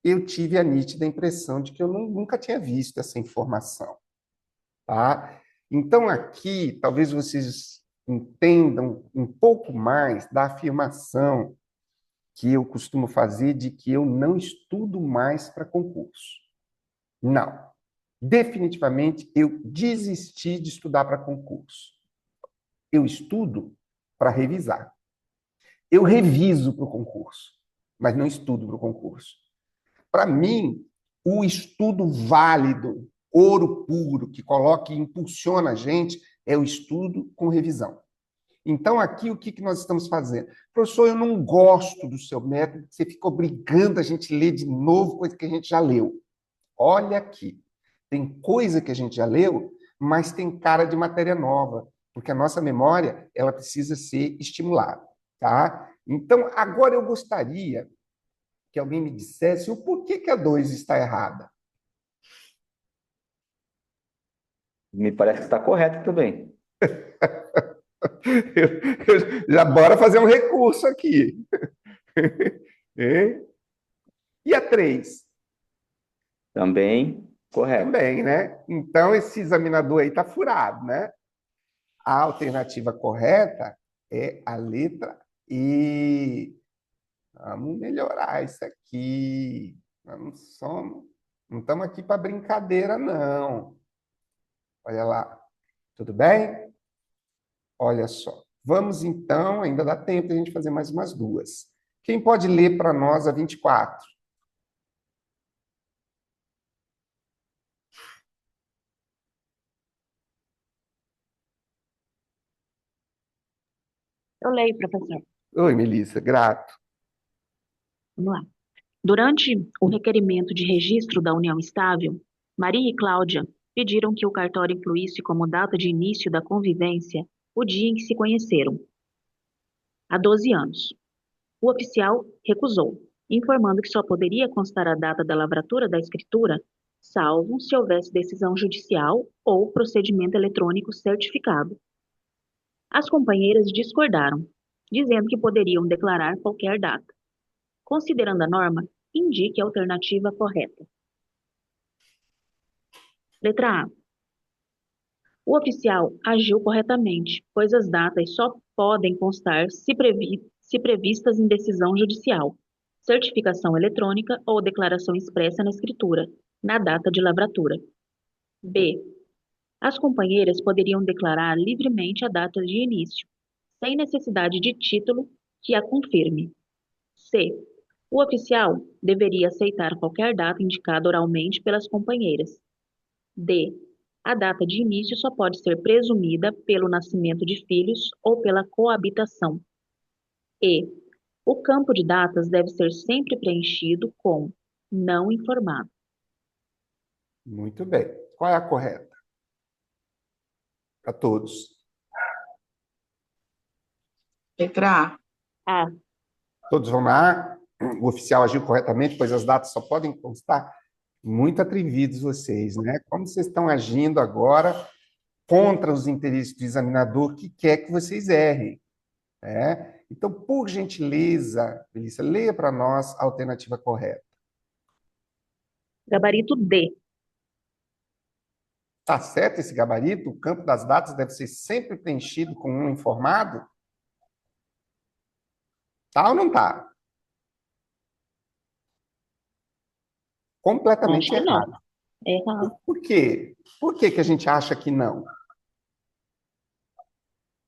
eu tive a nítida impressão de que eu nunca tinha visto essa informação. Tá? Então, aqui, talvez vocês entendam um pouco mais da afirmação que eu costumo fazer de que eu não estudo mais para concurso. Não. Definitivamente, eu desisti de estudar para concurso. Eu estudo para revisar. Eu reviso para o concurso, mas não estudo para o concurso. Para mim, o estudo válido, ouro puro, que coloca e impulsiona a gente, é o estudo com revisão. Então, aqui, o que nós estamos fazendo? Professor, eu não gosto do seu método, você fica obrigando a gente a ler de novo coisa que a gente já leu. Olha aqui, tem coisa que a gente já leu, mas tem cara de matéria nova, porque a nossa memória, ela precisa ser estimulada, tá? Então, agora eu gostaria que alguém me dissesse o porquê que a 2 está errada. Me parece que está correto também. Já bora fazer um recurso aqui. E a 3? Também correto. Também, né? Então, esse examinador aí está furado, né? A alternativa correta é a letra E. Vamos melhorar isso aqui. Nós não estamos aqui para brincadeira, não. Olha lá. Tudo bem? Olha só. Vamos, então, ainda dá tempo de a gente fazer mais umas 2. Quem pode ler para nós a 24? Eu leio, professor. Oi, Melissa, grato. Vamos lá. Durante o requerimento de registro da união estável, Maria e Cláudia pediram que o cartório incluísse como data de início da convivência o dia em que se conheceram, há 12 anos. O oficial recusou, informando que só poderia constar a data da lavratura da escritura, salvo se houvesse decisão judicial ou procedimento eletrônico certificado. As companheiras discordaram, dizendo que poderiam declarar qualquer data. Considerando a norma, indique a alternativa correta. Letra A. O oficial agiu corretamente, pois as datas só podem constar se previstas em decisão judicial, certificação eletrônica ou declaração expressa na escritura, na data de lavratura. B. As companheiras poderiam declarar livremente a data de início, sem necessidade de título que a confirme. C. O oficial deveria aceitar qualquer data indicada oralmente pelas companheiras. D. A data de início só pode ser presumida pelo nascimento de filhos ou pela coabitação. E. O campo de datas deve ser sempre preenchido com não informado. Muito bem. Qual é a correta? Para todos. Letra A. A. Todos vão lá. O oficial agiu corretamente, pois as datas só podem constar. Muito atrevidos vocês, né? Como vocês estão agindo agora contra os interesses do examinador que quer que vocês errem, né? Então, por gentileza, Melissa, leia para nós a alternativa correta. Gabarito D. Está certo esse gabarito? O campo das datas deve ser sempre preenchido com um informado? Tá ou não tá? Completamente Acho que não. errado. Errado. Por quê? Por que que a gente acha que não?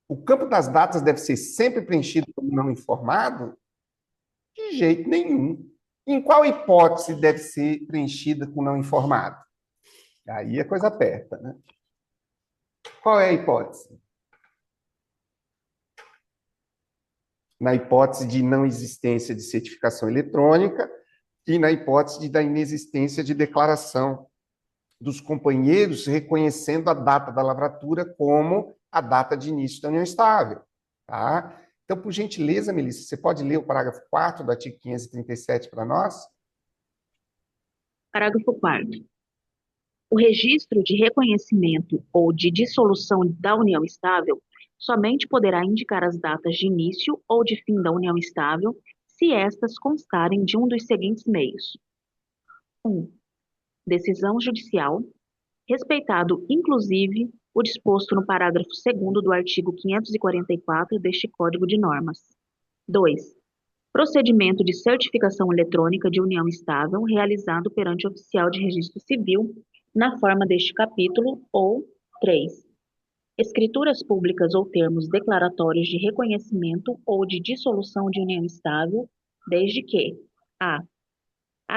O campo das datas deve ser sempre preenchido como não informado? De jeito nenhum. Em qual hipótese deve ser preenchida com não informado? Aí a coisa aperta, né? Qual é a hipótese? Na hipótese de não existência de certificação eletrônica e na hipótese da inexistência de declaração dos companheiros reconhecendo a data da lavratura como a data de início da união estável. Tá? Então, por gentileza, Melissa, você pode ler o parágrafo 4º do artigo 537 para nós? Parágrafo 4º. O registro de reconhecimento ou de dissolução da união estável somente poderá indicar as datas de início ou de fim da união estável se estas constarem de um dos seguintes meios. 1. Decisão judicial, respeitado inclusive o disposto no parágrafo 2º do artigo 544 deste Código de Normas. 2. Procedimento de certificação eletrônica de união estável realizado perante oficial de registro civil na forma deste capítulo, ou 3. Escrituras públicas ou termos declaratórios de reconhecimento ou de dissolução de união estável, desde que a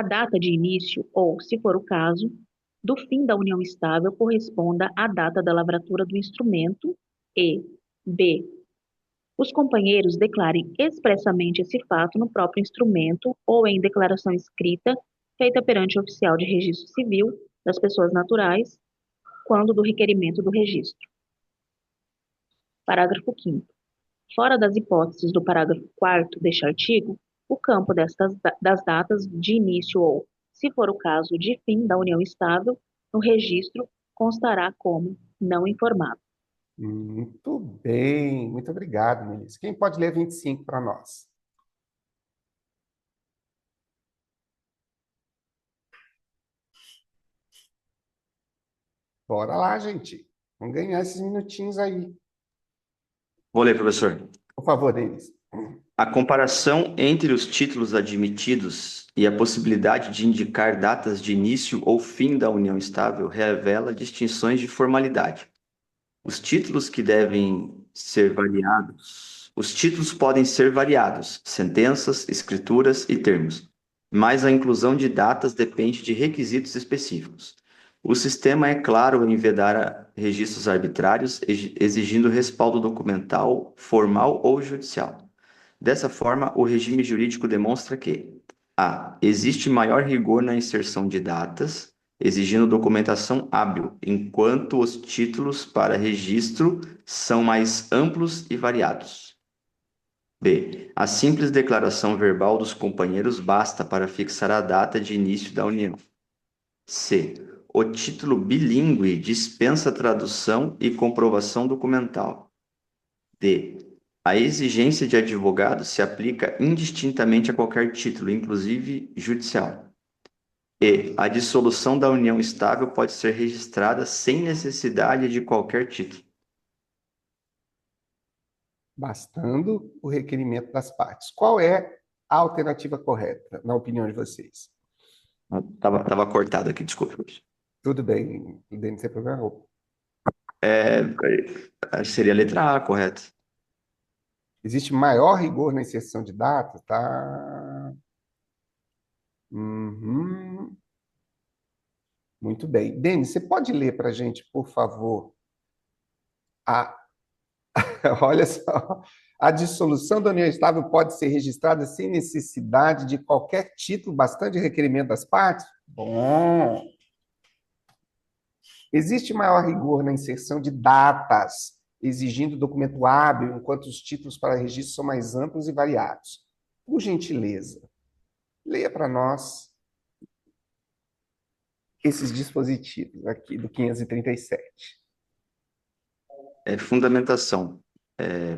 data de início ou, se for o caso, do fim da união estável corresponda à data da lavratura do instrumento e b. Os companheiros declarem expressamente esse fato no próprio instrumento ou em declaração escrita feita perante o oficial de registro civil das pessoas naturais, quando do requerimento do registro. Parágrafo 5º. Fora das hipóteses do parágrafo 4º deste artigo, o campo das datas de início ou, se for o caso, de fim da união estável, no registro constará como não informado. Muito bem, muito obrigado, Melissa. Quem pode ler 25 para nós? Bora lá, gente. Vamos ganhar esses minutinhos aí. Vou ler, professor. Por favor, Denis. A comparação entre os títulos admitidos e a possibilidade de indicar datas de início ou fim da união estável revela distinções de formalidade. Os títulos podem ser variados, sentenças, escrituras e termos, mas a inclusão de datas depende de requisitos específicos. O sistema é claro em vedar registros arbitrários, exigindo respaldo documental, formal ou judicial. Dessa forma, o regime jurídico demonstra que existe maior rigor na inserção de datas, exigindo documentação hábil, enquanto os títulos para registro são mais amplos e variados. B. A simples declaração verbal dos companheiros basta para fixar a data de início da união. C. O título bilíngue dispensa tradução e comprovação documental. D. A exigência de advogado se aplica indistintamente a qualquer título, inclusive judicial. E a dissolução da união estável pode ser registrada sem necessidade de qualquer título. Bastando o requerimento das partes. Qual é a alternativa correta, na opinião de vocês? Tava cortado aqui, desculpa. Tudo bem, Denis, sem problema. Seria a letra A, correto? Existe maior rigor na inserção de datas, tá? Muito bem. Denis, você pode ler para a gente, por favor, olha só, a dissolução da união estável pode ser registrada sem necessidade de qualquer título, bastante requerimento das partes? Bom. Existe maior rigor na inserção de datas, exigindo documento hábil, enquanto os títulos para registro são mais amplos e variados. Por gentileza, leia para nós esses dispositivos aqui do 537. Fundamentação.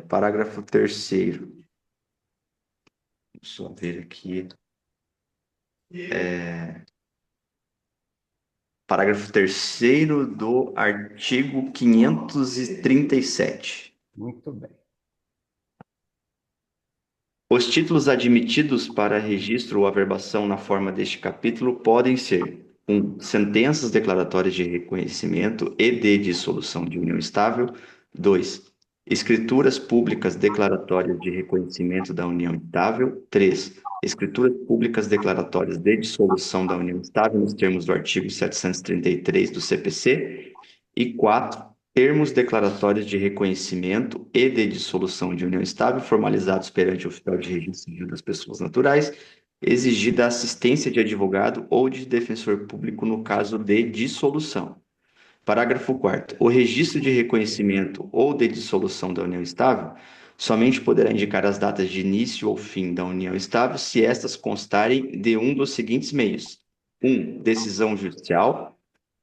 Parágrafo 3º. Deixa eu ver aqui. Parágrafo 3º do artigo 537. Muito bem. Os títulos admitidos para registro ou averbação na forma deste capítulo podem ser: 1. Sentenças declaratórias de reconhecimento e de dissolução de união estável. 2. Escrituras públicas declaratórias de reconhecimento da união estável. 3. Escrituras públicas declaratórias de dissolução da união estável nos termos do artigo 733 do CPC. E 4. Termos declaratórios de reconhecimento e de dissolução de união estável formalizados perante o oficial de registro civil das pessoas naturais, exigida a assistência de advogado ou de defensor público no caso de dissolução. Parágrafo 4º. O registro de reconhecimento ou de dissolução da união estável somente poderá indicar as datas de início ou fim da união estável se estas constarem de um dos seguintes meios: 1. Decisão judicial.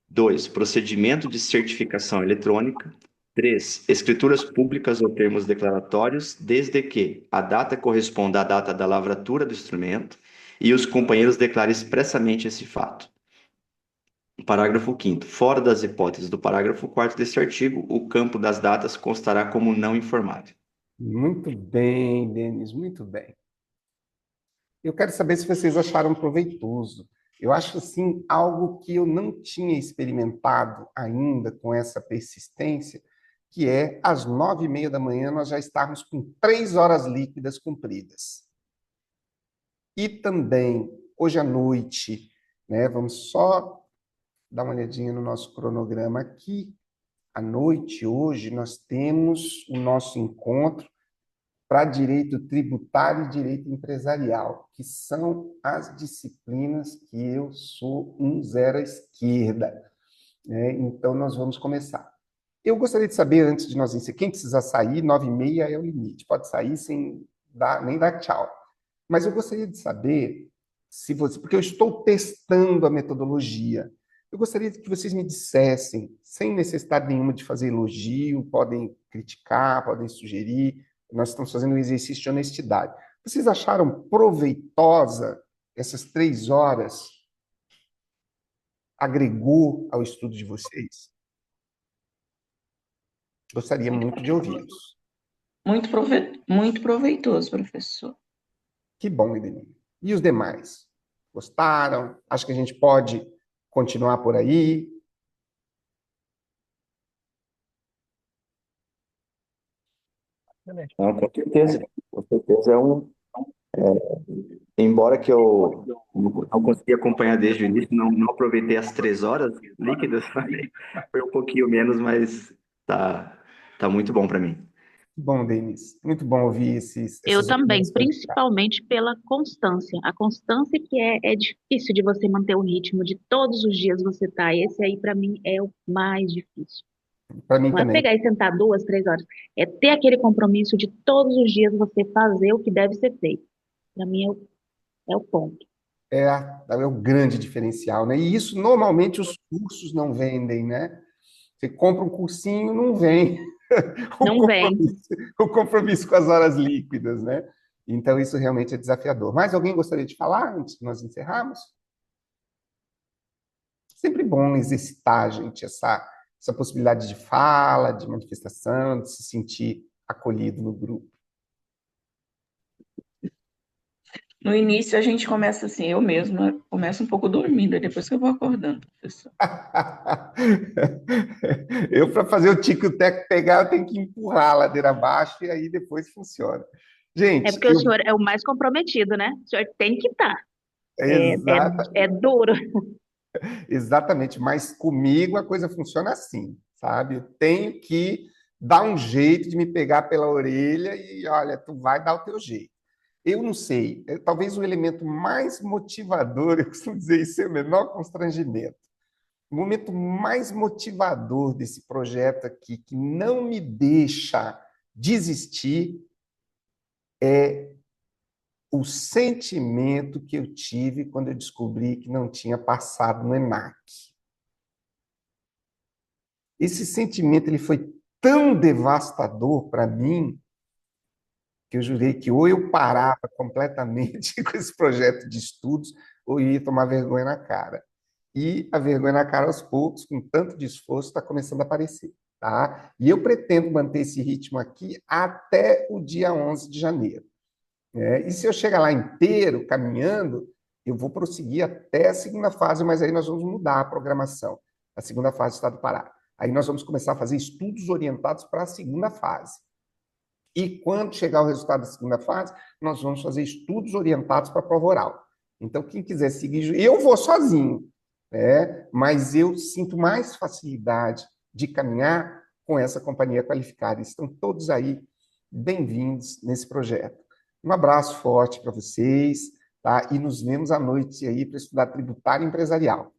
2. Procedimento de certificação eletrônica. 3. Escrituras públicas ou termos declaratórios, desde que a data corresponda à data da lavratura do instrumento e os companheiros declarem expressamente esse fato. Parágrafo 5º. Fora das hipóteses do parágrafo 4º deste artigo, o campo das datas constará como não informado. Muito bem, Denis, muito bem. Eu quero saber se vocês acharam proveitoso. Eu acho, assim, algo que eu não tinha experimentado ainda com essa persistência, que é, às 9h30 da manhã, nós já estarmos com 3 horas líquidas cumpridas. E também, hoje à noite, né, vamos só dar uma olhadinha no nosso cronograma aqui. À noite, hoje, nós temos o nosso encontro para direito tributário e direito empresarial, que são as disciplinas que eu sou um zero à esquerda, né? Então, nós vamos começar. Eu gostaria de saber, antes de nós encerrar, quem precisa sair, 9h30 é o limite, pode sair sem nem dar tchau. Mas eu gostaria de saber se você, porque eu estou testando a metodologia, eu gostaria que vocês me dissessem, sem necessidade nenhuma de fazer elogio, podem criticar, podem sugerir, nós estamos fazendo um exercício de honestidade. Vocês acharam proveitosa essas 3 horas? Agregou ao estudo de vocês? Gostaria muito de ouvi-los. Muito proveitoso, professor. Que bom, Edeline. E os demais? Gostaram? Acho que a gente pode continuar por aí? Não, com certeza. Com certeza embora que eu não consegui acompanhar desde o início, não aproveitei as 3 horas líquidas, foi um pouquinho menos, mas tá muito bom para mim. Bom, Denis, muito bom ouvir Eu essas também, opiniões qualificadas. principalmente pela constância. A constância que é difícil de você manter o ritmo de todos os dias você tá. Esse aí, para mim, é o mais difícil. Para mim Não é também. pegar e sentar 2, 3 horas. É ter aquele compromisso de todos os dias você fazer o que deve ser feito. Para mim, é o ponto. É o grande diferencial, né? E isso, normalmente, os cursos não vendem, né? Você compra um cursinho, não vem Não vem. o compromisso com as horas líquidas, né? Então, isso realmente é desafiador. Mais alguém gostaria de falar antes de nós encerrarmos? Sempre bom exercitar, gente, essa possibilidade de fala, de manifestação, de se sentir acolhido no grupo. No início a gente começa assim, eu mesma começo um pouco dormindo, aí depois que eu vou acordando, professor. Eu, para fazer o tico e o teco pegar, eu tenho que empurrar a ladeira abaixo e aí depois funciona. É Gente, porque o senhor é o mais comprometido, né? O senhor tem que estar. É duro. Exatamente, mas comigo a coisa funciona assim, sabe? Eu tenho que dar um jeito de me pegar pela orelha e, olha, tu vai dar o teu jeito. Eu não sei, talvez o elemento mais motivador, eu costumo dizer isso, é o menor constrangimento. O momento mais motivador desse projeto aqui, que não me deixa desistir, é o sentimento que eu tive quando eu descobri que não tinha passado no ENAC. Esse sentimento ele foi tão devastador para mim que eu jurei que ou eu parava completamente com esse projeto de estudos ou ia tomar vergonha na cara. E a vergonha na cara, aos poucos, com tanto de esforço, está começando a aparecer. Tá? E eu pretendo manter esse ritmo aqui até o dia 11 de janeiro. E se eu chegar lá inteiro, caminhando, eu vou prosseguir até a segunda fase, mas aí nós vamos mudar a programação. A segunda fase do Estado do Pará. Aí nós vamos começar a fazer estudos orientados para a segunda fase. E quando chegar o resultado da segunda fase, nós vamos fazer estudos orientados para a prova oral. Então, quem quiser seguir, eu vou sozinho, mas eu sinto mais facilidade de caminhar com essa companhia qualificada. Estão todos aí bem-vindos nesse projeto. Um abraço forte para vocês. tá? E nos vemos à noite aí para estudar tributário empresarial.